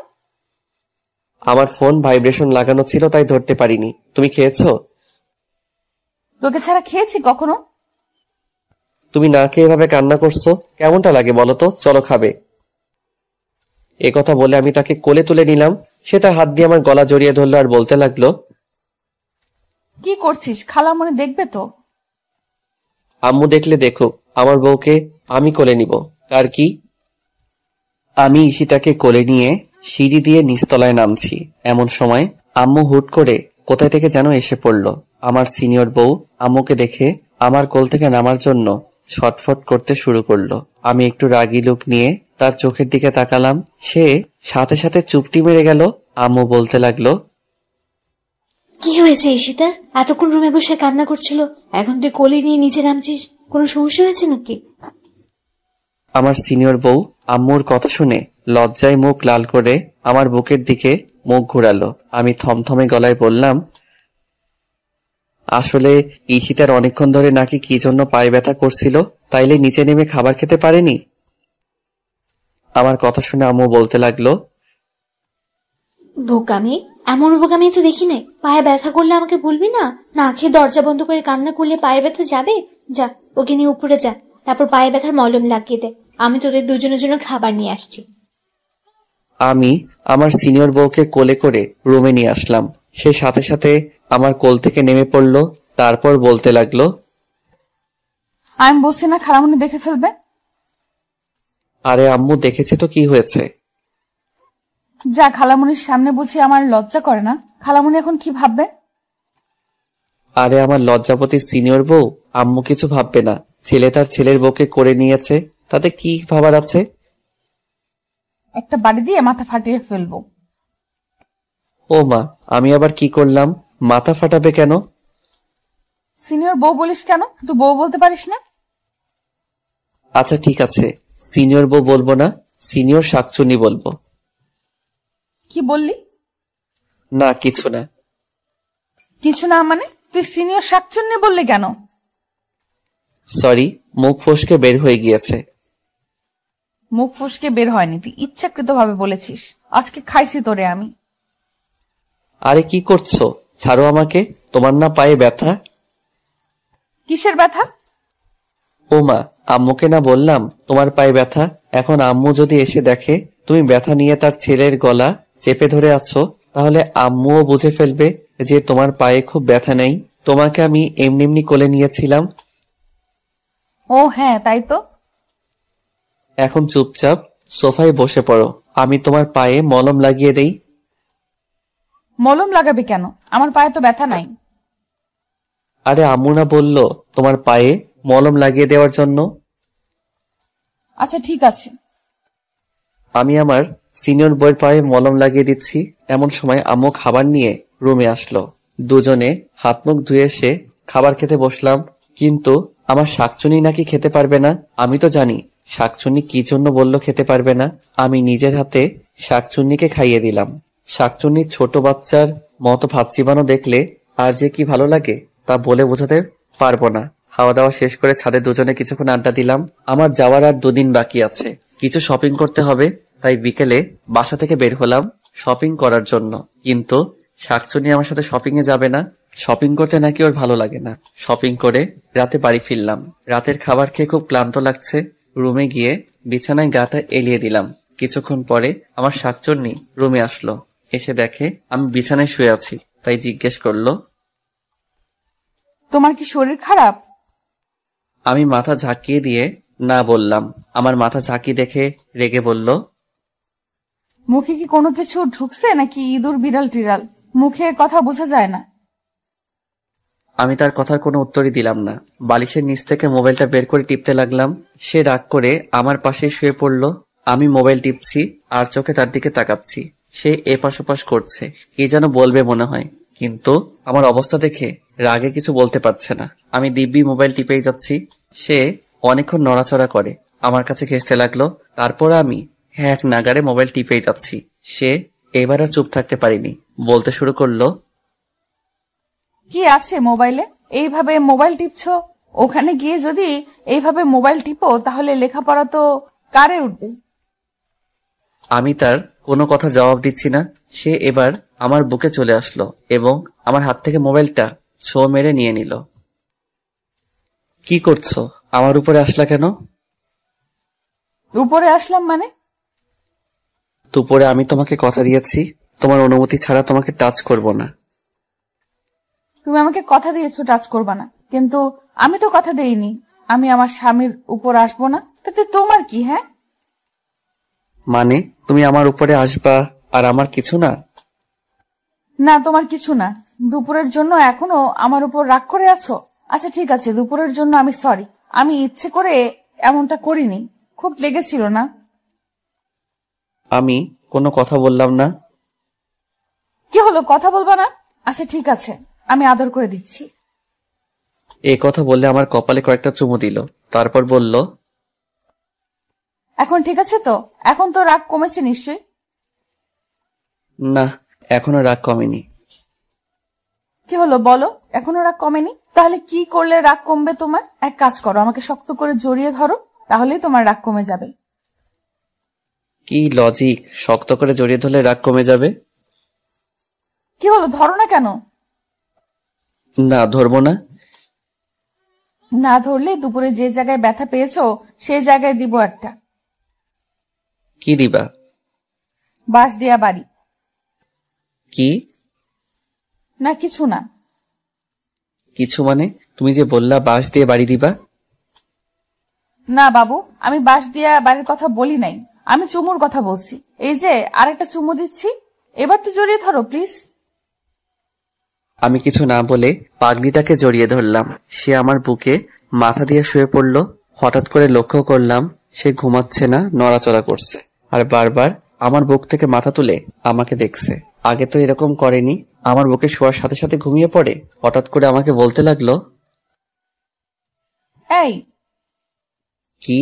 আমার ফোন ভাইব্রেশন লাগানো ছিল, তাই ধরতে পারিনি। তুমি খেয়েছো? তোকে ছাড়া খেয়েছি কখনো? তুমি না খেয়ে এভাবে কান্না করছো, কেমনটা লাগে বলো তো? চলো খাবে। একথা বলে আমি তাকে কোলে তুলে নিলাম। সে তার হাত দিয়ে আমার গলা জড়িয়ে ধরলো আর বলতে লাগলো, কি করছিস? খালামণি দেখবে তো। আম্মু দেখলে দেখুক, আমার বউকে আমি কোলে নিব। আর কি? আমি ঈশিতাকে কোলে নিয়ে সিঁড়ি দিয়ে নিচতলায় নামছি। এমন সময় আম্মু হুট করে কোথায় থেকে যেন এসে পড়ল। আমার সিনিয়র বউ আম্মুকে দেখে আমার কোল থেকে নামার জন্য ছটফট করতে শুরু করলো। আমি একটু রাগী লুক নিয়ে তার চোখের দিকে তাকালাম। সে সাথে সাথে চুপটি মেরে গেল। আম্মু বলতে লাগলো, কি হয়েছে ঈশিতার? এতক্ষণ রুমে বসে কান্না করছিল, এখন তুই কোলে নিয়ে নিচে নামছিস, কোনো সমস্যা হয়েছে নাকি? আমার সিনিয়র বউ আম্মুর কথা শুনে লজ্জায় মুখ লাল করে আমার বুকের দিকে মুখ ঘুরালো। আমি থমথমে গলায় বললাম, আসলে ঈশিতার অনেকক্ষণ ধরে নাকি কি জন্য পায়ে ব্যথা করছিল, তাইলে নিচে নেমে খাবার খেতে পারেনি। আমার কথা শুনে আম্মু বলতে লাগলো, বোকামি, এমন বোকামি তো দেখি নাই। পায়ে ব্যথা করলে আমাকে বলবি না? না খেয়ে দরজা বন্ধ করে কান্না করলে পায়ের ব্যথা যাবে? যা, ওকে নিয়ে উপরে যা, তারপর পায়ে ব্যথার মলম লাগিয়ে দে। আমি তোদের দুজনের জন্য খাবার নিয়ে আসছি। আমি আমার সিনিয়র বউকে কোলে করে রুমে নিয়ে আসলাম। সে সাথে সাথে আমার কোল থেকে নেমে পড়ল। তারপর বলতে লাগলো, আমি বলছি না খালামণি দেখে ফেলবে? আরে আম্মু দেখেছে তো কি হয়েছে? যা, খালামণির সামনে বুঝি আমার লজ্জা করে না? খালামণি এখন কি ভাববে? আরে আমার লজ্জাপতি সিনিয়র বউ, আম্মু কিছু ভাববে না। ছেলে তার ছেলের বউকে করে নিয়েছে, তাতে কি ভাবার আছে? একটা বাড়ি দিয়ে মাথা ফাটিয়ে ফেলবো। ও মা, আমি আবার কি করলাম? মাথা ফাটাবে কেন? সিনিয়র বউ বলিস কেন? তুই বউ বলতে পারিস না? আচ্ছা ঠিক আছে, সিনিয়র বউ বলবো না, সিনিয়র শাকচুনি বলবো। কি বললি? না কিছু না। কিছু না মানে? তুই সিনিয়র শাকচুন্নি বললি কেন? সরি, মুখ ফসকে বের হয়ে গিয়েছে। মুখ ফসকে বের হয়নি, তুই ইচ্ছাকৃত ভাবে বলেছিস। আজকে খাইছি তোরে আমি। আরে কি করছো? ছাড়ো আমাকে। তোমার না পায়ে ব্যথা? কিসের ব্যথা? ও মা, আম্মুকে না বললাম তোমার পায়ে ব্যথা? এখন আম্মু যদি এসে দেখে তুমি ব্যথা নিয়ে তার ছেলের গলা চেপে ধরে আছো, তাহলে আম্মুও বুঝে ফেলবে যে তোমার পায়ে খুব ব্যথা নেই। তোমাকে আমি এমনি এমনি কোলে নিয়েছিলাম। ও হ্যাঁ, তাই তো। এখন চুপচাপ সোফায় বসে পড়ো, আমি তোমার পায়ে মলম লাগিয়ে দেই। মলম লাগাবি কেন? আমার পায়ে তো ব্যথা নাই। আরে আম্মু না বললো তোমার পায়ে মলম লাগিয়ে দেওয়ার জন্য? আচ্ছা ঠিক আছে। আমি আমার সিনিয়র বউয়ের পায়ে মলম লাগিয়ে দিচ্ছি। এমন সময় আম্মু খাবার নিয়ে রুমে আসলো। দুজনে হাত মুখ ধুয়ে এসে খাবার খেতে বসলাম। কিন্তু আমার শাকচুনি নাকি খেতে পারবে না। আমি তো জানি শাকচুনি কি জন্য বলল খেতে পারবে না। আমি নিজের হাতে শাকচুন্নিকে খাইয়ে দিলাম। শাকচুন্নির ছোট বাচ্চার মতো ভাত চিবানো দেখলে আর যে কি ভালো লাগে তা বলে বোঝাতে পারবো না। খাওয়া দাওয়া শেষ করে ছাদে দুজনে কিছুক্ষণ আড্ডা দিলাম। আমার যাওয়ার আর 2 দিন বাকি আছে, কিছু শপিং করতে হবে, তাই বিকেলে বাসা থেকে বের হলাম শপিং করার জন্য। কিন্তু শাকচুনি আমার সাথে শপিং এ যাবে না। শপিং করতে নাকি ওর ভালো লাগে না। শপিং করে রাতে বাড়ি ফিরলাম। রাতের খাবার খেয়ে খুব ক্লান্ত লাগছে। রুমে গিয়ে বিছানায় গাটা এলিয়ে দিলাম। কিছুক্ষণ পরে আমার শাকচুন্নি রুমে আসলো। এসে দেখে আমি বিছানায় শুয়ে আছি, তাই জিজ্ঞেস করলো, তোমার কি শরীর খারাপ? আমি মাথা ঝাঁকিয়ে দিয়ে না বললাম। আমার মাথা ঝাঁকিয়ে দেখে রেগে বলল, মুখে কি কোনো কিছু ঢুকছে নাকি ইঁদুর বিড়াল টিড়াল? মুখে কথা বোঝা যায় না। আমি তার কথার কোনো উত্তরই দিলাম না। বালিশের নিচ থেকে মোবাইলটা বের করে টিপতে লাগলাম। সে রাগ করে আমার পাশে শুয়ে পড়লো। আমি মোবাইল টিপছি আর চোখে তার দিকে তাকাচ্ছি। সে এপাশ ওপাশ করছে, কি যেন বলবে মনে হয়, কিন্তু আমার অবস্থা দেখে রাগে কিছু বলতে পারছে না। আমি দিব্যি মোবাইল টিপেই যাচ্ছি। সে অনেকক্ষণ নড়াচড়া করে আমার কাছে ঘেঁষতে লাগলো। তারপর আমি এক নাগারে মোবাইল টিপেই যাচ্ছি। সে এবার আর চুপ থাকতে পারিনি, বলতে শুরু করলো, কি আছে মোবাইলে? এইভাবে মোবাইল টিপছো? ওখানে গিয়ে যদি এইভাবে মোবাইল টিপো তাহলে লেখাপড়া তো কারে উঠবে? আমি তার কোনো কথা জবাব দিচ্ছি না। সে এবার আমার বুকে চলে আসলো এবং আমার হাত থেকে মোবাইলটা ছো মেরে নিয়ে নিল। কি করছো? আমার উপরে আসলা কেন? উপরে আসলাম মানে? দুপুরে আমি তোমাকে কথা দিয়েছি, তোমার অনুমতি ছাড়া তোমাকে টাচ করব না। তুমি আমাকে কথা দিয়েছো টাচ করবা না, কিন্তু আমি তো কথা দেইনি আমি আমার স্বামীর উপর আসবো না। তাতে তোমার কি? হ্যাঁ, মানে তুমি আমার উপরে আসবা আর আমার কিছু না? না তোমার কিছু না। দুপুরের জন্য এখনো আমার উপর রাগ করে আছো? আচ্ছা ঠিক আছে, দুপুরের জন্য আমি সরি। আমি ইচ্ছে করে এমনটা করিনি, খুব লেগেছিল না। আমি কোনো কথা বললাম না। কি হলো, কথা বলবা না? আচ্ছা ঠিক আছে, আমি আদর করে দিচ্ছি। এই কথা বললে আমার কপালে কয়েকটা চুমু দিল, তারপর বলল, এখন ঠিক আছে তো? এখন তো রাগ কমেছে নিশ্চয়ই? না, এখনো রাগ কমেনি। কি হলো বলো, এখনো রাগ কমেনি? তাহলে কি করলে রাগ কমবে তোমার? এক কাজ করো, আমাকে শক্ত করে জড়িয়ে ধরো, তাহলেই তোমার রাগ কমে যাবে। কি লজিক, শক্ত করে জড়িয়ে ধরলে রাগ কমে যাবে? কি হলো, ধরো না কেন? না, ধরবো না। না ধরলে দুপুরে যে জায়গায় ব্যথা পেয়েছো সেই জায়গায় দিব একটা। কি দিবা? বাঁশ দেয়া বাড়ি। কি? না কিছু না। কিছু মানে? তুমি যে বললা বাঁশ দিয়ে বাড়ি দিবা। না বাবু, আমি বাঁশ দিয়া বাড়ির কথা বলি নাই, আমি চুমুর কথা বলছি। এই যে আরেকটা চুমু দিচ্ছি, এবার তো জড়িয়ে ধরো প্লিজ। আমি কিছু না বলে পাগলিটাকে জড়িয়ে ধরলাম। সে আমার বুকে মাথা দিয়ে শুয়ে পড়ল। হঠাৎ করে লক্ষ্য করলাম সে ঘুমাচ্ছে না, নড়াচড়া করছে আর বারবার আমার বুক থেকে মাথা তুলে আমাকে দেখছে। আগে তো এরকম করেনি। আমার বুকে শোয়ার সাথে সাথে ঘুমিয়ে পড়ে। হঠাৎ করে আমাকে বলতে লাগলো, এই কি?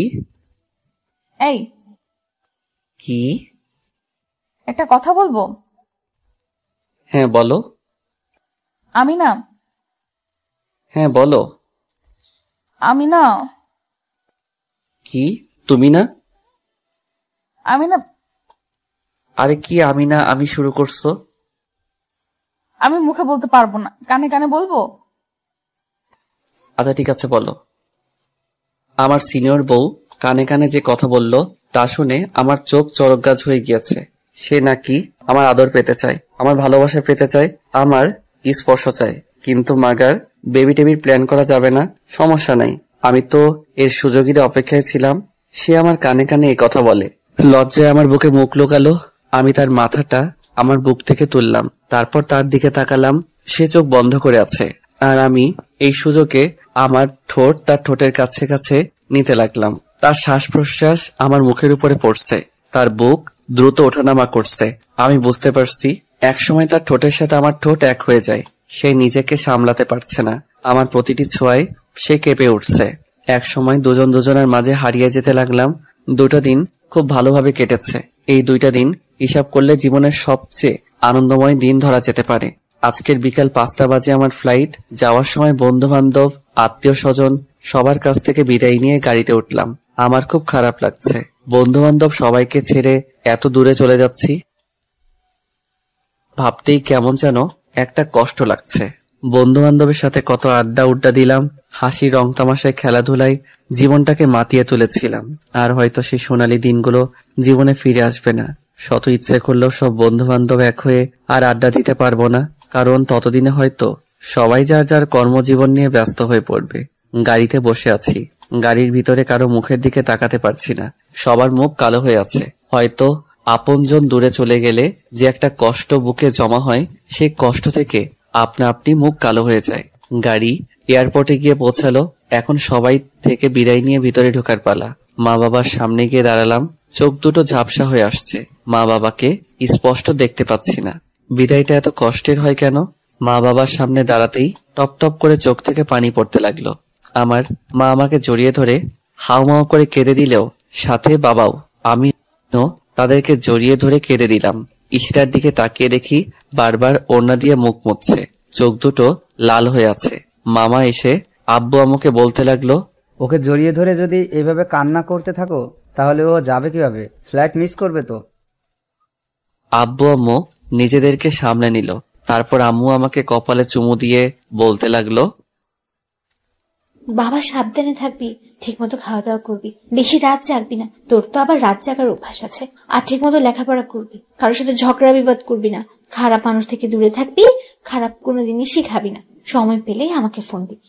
এই কি? একটা কথা বলবো? হ্যাঁ বলো। আমি না হ্যাঁ বলো। আমি না কি? তুমি না? আমি না আরে কি আমি না আমি শুরু করছো? আমি মুখে বলতে পারবো না, কানে কানে বলবো। আচ্ছা ঠিক আছে বলো। আমার সিনিয়র বউ কানে কানে যে কথা বলল তা শুনে আমার চোখ চরকগাছ হয়ে গিয়েছে। সে নাকি আমার আদর পেতে চায়, আমার ভালোবাসা পেতে চায়, আমার স্পর্শ চায়। কিন্তু মাগার বেবি টেবির প্ল্যান করা যাবে না। সমস্যা নাই, আমি তো এর সুযোগের অপেক্ষায় ছিলাম। সে আমার কানে কানে এই কথা বলে। লজ্জায় আমার বুকে মুখ লুকালো। আমি তার মাথাটা আমার বুক থেকে তুললাম, তারপর তার দিকে তাকালাম। সে চোখ বন্ধ করে আছে আর আমি এই সুযোগে আমার ঠোঁট তার ঠোঁটের কাছে কাছে নিতে লাগলাম। তার শ্বাস প্রশ্বাস আমার মুখের উপরে পড়ছে, তার বুক দ্রুত ওঠানামা করছে। আমি বুঝতে পারছি একসময় তার ঠোঁটের সাথে আমার ঠোঁট এক হয়ে যায়। সে নিজেকে সামলাতে পারছে না। আমার প্রতিটি ছোঁয়ায় সে কেঁপে উঠছে। একসময় দুজন দুজনের মাঝে হারিয়ে যেতে লাগলাম। 2টা দিন খুব ভালোভাবে কেটেছে। এই 2টা দিন হিসাব করলে জীবনের সবচেয়ে আনন্দময় দিন ধরা যেতে পারে। আজকের বিকাল 5টা বাজে আমার ফ্লাইট। যাওয়ার সময় বন্ধু বান্ধব, আত্মীয় স্বজন সবার কাছ থেকে বিদায় নিয়ে গাড়িতে উঠলাম। আমার খুব খারাপ লাগছে, বন্ধু বান্ধব সবাইকে ছেড়ে এত দূরে চলে যাচ্ছি। ভাবতেই কেমন যেন একটা কষ্ট লাগছে। বন্ধু বান্ধবের সাথে কত আড্ডা উড্ডা দিলাম, হাসি রং তামাশায় খেলাধুলায় জীবনটাকে মাতিয়ে তুলেছিলাম। আর হয়তো সেই সোনালী দিনগুলো জীবনে ফিরে আসবে না। শত ইচ্ছে করলেও সব বন্ধু বান্ধব এক হয়ে আর আড্ডা দিতে পারবো না, কারণ ততদিনে হয়তো সবাই যার যার কর্মজীবন নিয়ে ব্যস্ত হয়ে পড়বে। গাড়িতে বসে আছি, গাড়ির ভিতরে কারো মুখের দিকে তাকাতে পারছি না। সবার মুখ কালো হয়ে আছে। হয়তো আপনজন দূরে চলে গেলে যে একটা কষ্ট বুকে জমা হয়, সেই কষ্ট থেকে আপনা আপনি মুখ কালো হয়ে যায়। গাড়ি এয়ারপোর্টে গিয়ে পৌঁছালো। এখন সবাই থেকে বিদায় নিয়ে ভিতরে ঢোকার পালা। মা বাবার সামনে গিয়ে দাঁড়ালাম। চোখ দুটো ঝাপসা হয়ে আসছে। মা বাবাকে স্পষ্ট দেখতে পাচ্ছি না। বিদায়টা এত কষ্টের হয় কেন? মা বাবার সামনে দাঁড়াতেই টপ টপ করে চোখ থেকে পানি পড়তে লাগলো। আমার মা আমাকে জড়িয়ে ধরে হাউমাউ করে কেঁদে দিলেও সাথে বাবাও। আমিও তাদেরকে জড়িয়ে ধরে কেঁদে দিলাম। ঈশিতার দিকে তাকিয়ে দেখি বারবার ওড়না দিয়ে মুখ মুছছে, চোখ দুটো লাল হয়ে আছে। মামা এসে আব্বু আমাকে বলতে লাগলো, ওকে জড়িয়ে ধরে যদি এভাবে কান্না করতে থাকো তাহলে ও যাবে কিভাবে? ফ্লাইট মিস করবে তো। আব্বু আম্মু নিজেদেরকে সামলে নিল। তারপর আম্মু আমাকে কপালে চুমু দিয়ে বলতে লাগলো, বাবা সাবধানে থাকবি, ঠিক মতো খাওয়া দাওয়া করবি, বেশি রাত জাগবি না, তোর তো আবার রাত জাগার অভ্যাস আছে। আর ঠিক মতো লেখাপড়া করবি, কারোর সাথে ঝগড়া বিবাদ করবি না, খারাপ মানুষ থেকে দূরে থাকবি, খারাপ কোনো জিনিসই খাবি না, সময় পেলেই আমাকে ফোন দিবি।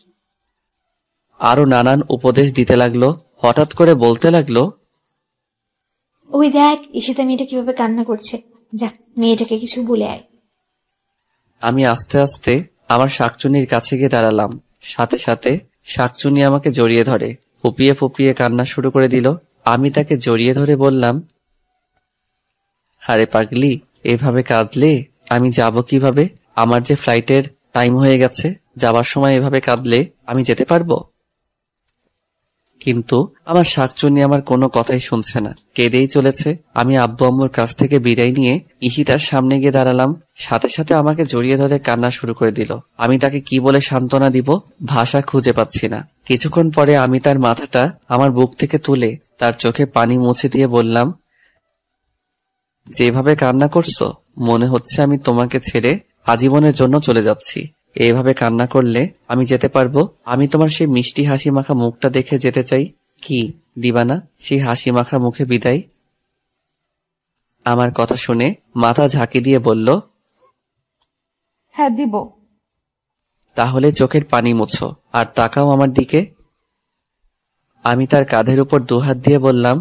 আরো নানান উপদেশ দিতে লাগলো। হঠাৎ করে বলতে লাগলো, ওই দেখ ঈশিতা মেয়েটা কিভাবে কান্না করছে, যাক মেয়েটাকে কিছু বলে আয়। আমি আস্তে আস্তে আমার শাকচুনির কাছে গিয়ে দাঁড়ালাম। সাথে সাথে শাকচুনি আমাকে জড়িয়ে ধরে ফুপিয়ে ফুপিয়ে কান্না শুরু করে দিল। আমি তাকে জড়িয়ে ধরে বললাম, আরে পাগলি, এভাবে কাঁদলে আমি যাব কিভাবে? আমার যে ফ্লাইটের টাইম হয়ে গেছে, যাবার সময় এভাবে কাঁদলে আমি যেতে পারবো? কিন্তু আমার শাকচুনি আমার কোনো কথাই শুনছে না, কেঁদেই চলেছে। আমি আব্বু আম্মুর কাছ থেকে বিদায় নিয়ে ঈশিতার সামনে গিয়ে দাঁড়ালাম। সাথে সাথে আমাকে জড়িয়ে ধরে কান্না শুরু করে দিল। আমি তাকে কি বলে সান্ত্বনা দিব ভাষা খুঁজে পাচ্ছি না। কিছুক্ষণ পরে আমি তার মাথাটা আমার বুক থেকে তুলে তার চোখে পানি মুছে দিয়ে বললাম, যেভাবে কান্না করছো মনে হচ্ছে আমি তোমাকে ছেড়ে আজীবনের জন্য চলে যাচ্ছি। এইভাবে কান্না করলে আমি যেতে পারবো? আমি তোমার সেই মিষ্টি হাসি মাখা মুখটা দেখে যেতে চাই। কি দিবা না সেই হাসি মাখা মুখে বিদায়? আমার কথা শুনে মাথা ঝাঁকি দিয়ে বলল, হ্যাঁ দিব। তাহলে চোখের পানি মুছো আর তাকাও আমার দিকে। আমি তার কাঁধের উপর দুহাত দিয়ে বললাম,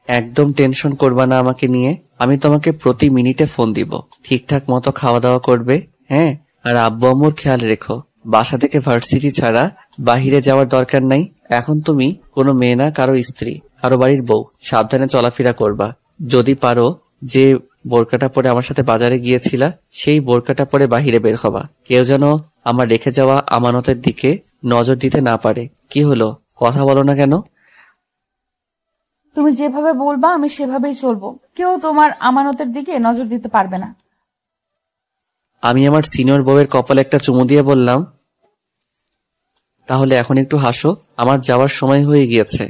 একদম টেনশন করবা না আমাকে নিয়ে। আমি তোমাকে প্রতি মিনিটে ফোন দিব। ঠিকঠাক মতো খাওয়া দাওয়া করবে, হ্যাঁ? আর আব্বু আম্মুর খেয়াল রেখো। বাসা থেকে ভার্সিটি ছাড়া বাহিরে যাওয়ার দরকার নাই। এখন তুমি কোনো মেয়ে না, কারো স্ত্রী, কারো বাড়ির বউ। সাবধানে চলাফেরা করবা। যদি পারো যে বোরকাটা পরে আমার সাথে বাজারে গিয়েছিলা সেই বোরকাটা পরে বাহিরে বের হবা। কেউ যেন আমার রেখে যাওয়া আমানতের দিকে নজর দিতে না পারে। কি হলো, কথা বলো না কেন? তুমি যেভাবে বলবা আমি সেভাবেই চলবো। কেউ তোমার আমানতের দিকে নজর দিতে পারবে না। আমি আমার সিনিয়র বউয়ের কপালে একটা চুমু দিয়ে বললাম, তাহলে এখন একটু হাসো, আমার যাওয়ার সময় হয়ে গিয়েছে।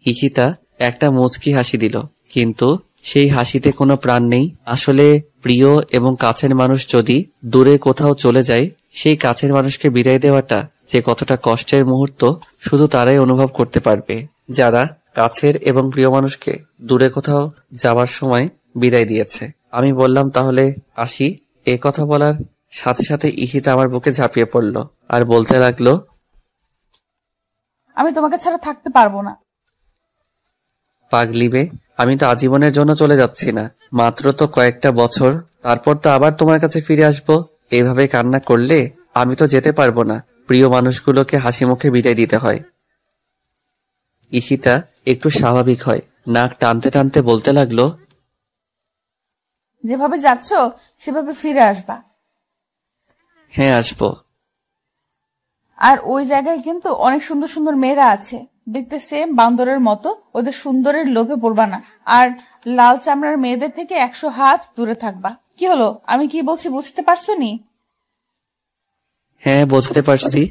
ঈশিতা একটা মুচকি হাসি দিল, কিন্তু সেই হাসিতে কোনো প্রাণ নেই। আসলে প্রিয় এবং কাছের মানুষ যদি দূরে কোথাও চলে যায়, সেই কাছের মানুষকে বিদায় দেওয়াটা যে কতটা কষ্টের মুহূর্ত শুধু তারাই অনুভব করতে পারবে, যারা কাছের এবং প্রিয় মানুষকে দূরে কোথাও যাওয়ার সময় বিদায় দিয়েছে। আমি বললাম, তাহলে আসি। এ কথা বলার সাথে সাথে ঈশিতা আমার বুকে ঝাঁপিয়ে পড়ল আর বলতে লাগলো, আমি তোমাকে ছাড়া থাকতে পারবো না। পাগলিবে, আমি তো আজীবনের জন্য চলে যাচ্ছি না, মাত্র তো কয়েকটা বছর, তারপর তো আবার তোমার কাছে ফিরে আসবো। এইভাবে কান্না করলে আমি তো যেতে পারবো না। প্রিয় মানুষগুলোকে হাসি মুখে বিদায় দিতে হয়। ঈশিতা একটু স্বাভাবিক হয়, নাক টানতে টানতে বলতে লাগলো, যেভাবে যাচ্ছ সেভাবে ফিরে আসবা। হ্যাঁ আসবো। আর ওই জায়গায় কিন্তু অনেক সুন্দর সুন্দর মেয়েরা আছে, দেখতে সেম বান্দরের মতো। ওদের সুন্দরের লোভে পড়বা না। আর লাল চামড়ার মেয়েদের থেকে 100 হাত দূরে থাকবা। কি হলো, আমি কি বলছি বুঝতে পারছো নি? হ্যাঁ বোঝাতে পারছি।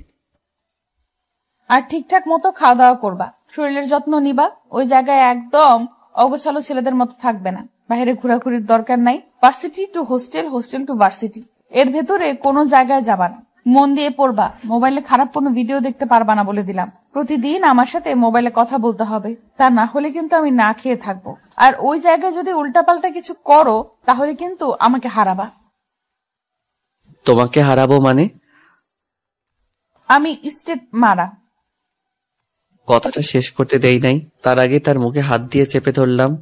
আর ঠিকঠাক মতো খাওয়া দাওয়া করবা, শরীরের যত্ন নিবা। ওই জায়গায় একদম অগোছালো ছেলেদের মতো থাকবে না। বাইরে ঘোরাঘুরির দরকার নাই। Varsity to hostel, hostel to varsity, এর ভেতরে কোনো জায়গায় যাবা না। মন দিয়ে পড়বা। মোবাইলে খারাপ কোনো ভিডিও দেখতে পারবা না বলে দিলাম। প্রতিদিন আমার সাথে মোবাইলে কথা বলতে হবে, তা না হলে কিন্তু আমি না খেয়ে থাকবো। আর ওই জায়গায় যদি উল্টাপাল্টা কিছু করো তাহলে কিন্তু আমাকে হারাবা। তোমাকে হারাবো মানে? আমি স্টেট মারা। কথাটা শেষ করতে দেই নাই, তার আগে তার মুখে হাত দিয়ে চেপে ধরলাম।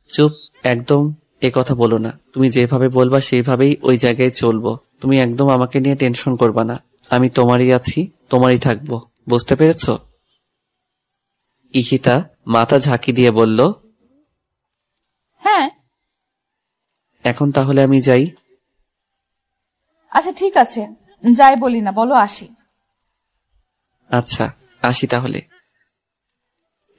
চুপ, একদম এ কথা বলো না, তুমি যেভাবে বলবা সেইভাবেই ওই জায়গায় চলবো। তুমি একদম আমাকে নিয়ে টেনশন করবা না, আমি তোমারই আছি, তোমারই থাকবো, বুঝতে পেরেছো? ঈশিতা মাথা ঝাঁকি দিয়ে বলল, হ্যাঁ। এখন তাহলে আমি যাই। আচ্ছা ঠিক আছে, যাই বলি না, বলো আসি। আচ্ছা আসি তাহলে।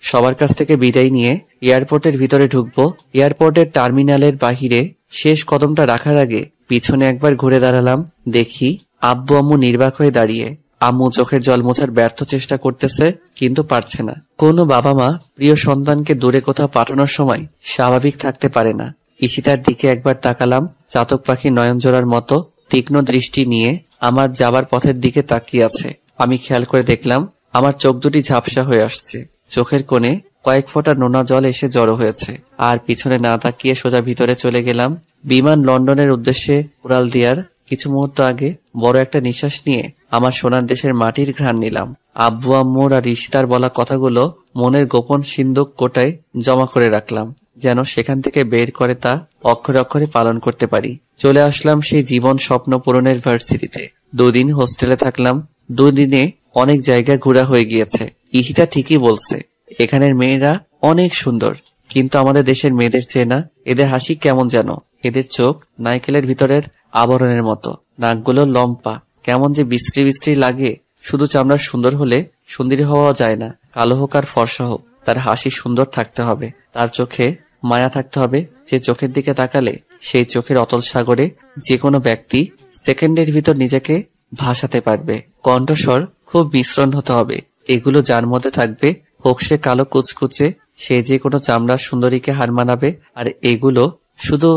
সবার কাছ থেকে বিদায় নিয়ে এয়ারপোর্টের ভিতরে ঢুকবো। এয়ারপোর্টের টার্মিনালের বাহিরে শেষ কদমটা রাখার আগে পিছনে একবার ঘুরে দাঁড়ালাম। দেখি আব্বু আম্মু নির্বাক হয়ে দাঁড়িয়ে। আম্মু চোখের জল মোছার ব্যর্থ চেষ্টা করতেছে, কিন্তু পারছে না। কোনো বাবা মা প্রিয় সন্তানকে দূরে কোথাও পাঠানোর সময় স্বাভাবিক থাকতে পারে না। ঈশিতার দিকে একবার তাকালাম, চাতক পাখি নয়নজোড়ার মতো তীক্ষ্ণ দৃষ্টি নিয়ে আমার যাবার পথের দিকে তাকিয়ে আছে। আমি খেয়াল করে দেখলাম আমার চোখ দুটি ঝাপসা হয়ে আসছে, চোখের কোণে কয়েক ফোঁটা নোনা জল এসে জড়ো হয়েছে। আর পিছনে না তাকিয়ে সোজা ভিতরে চলে গেলাম। বিমান লন্ডনের উদ্দেশ্যে উড়াল দেওয়ার কিছু মুহূর্ত আগে বড় একটা নিঃশ্বাস নিয়ে আমার সোনার দেশের মাটির ঘ্রাণ নিলাম। আব্বু আম্মুর আর ঈশিতার বলা কথাগুলো মনের গোপন সিন্দুক কোটায় জমা করে রাখলাম, যেন সেখান থেকে বের করে তা অক্ষরে অক্ষরে পালন করতে পারি। চলে আসলাম সেই জীবন স্বপ্ন পূরণের ভার্সিটিতে। 2 দিন হোস্টেলে থাকলাম। 2 দিনে অনেক জায়গা ঘোরা হয়ে গিয়েছে। ঈশিতা ঠিকই বলছে, এখানের মেয়েরা অনেক সুন্দর, কিন্তু আমাদের দেশের মেয়েদের চেয়ে না। এদের হাসি কেমন যেন, এদের চোখ নাইকেলের ভিতরের আবরণের মতো, নাকগুলো লম্পা, কেমন যে বিশ্রী বিশ্রী লাগে। শুধু চামড়া সুন্দর হলে সুন্দরী হওয়া যায় না, কালো হোক আর ফর্সা হোক, তার হাসি সুন্দর থাকতে হবে, তার চোখে মায়া থাকতে হবে। যে চোখের দিকে তাকালে সেই চোখের অতল সাগরে যে কোনো ব্যক্তি সেকেন্ডের ভিতর নিজেকে ভাসাতে পারবে। কণ্ঠস্বর খুব মিশ্রণ হতে হবে। এগুলো যার মধ্যে থাকবে, হোক সে কালো কুচকুচে, সে যে কোনো চামড়ার সুন্দরীকে হার মানাবে। আর এগুলো শুধু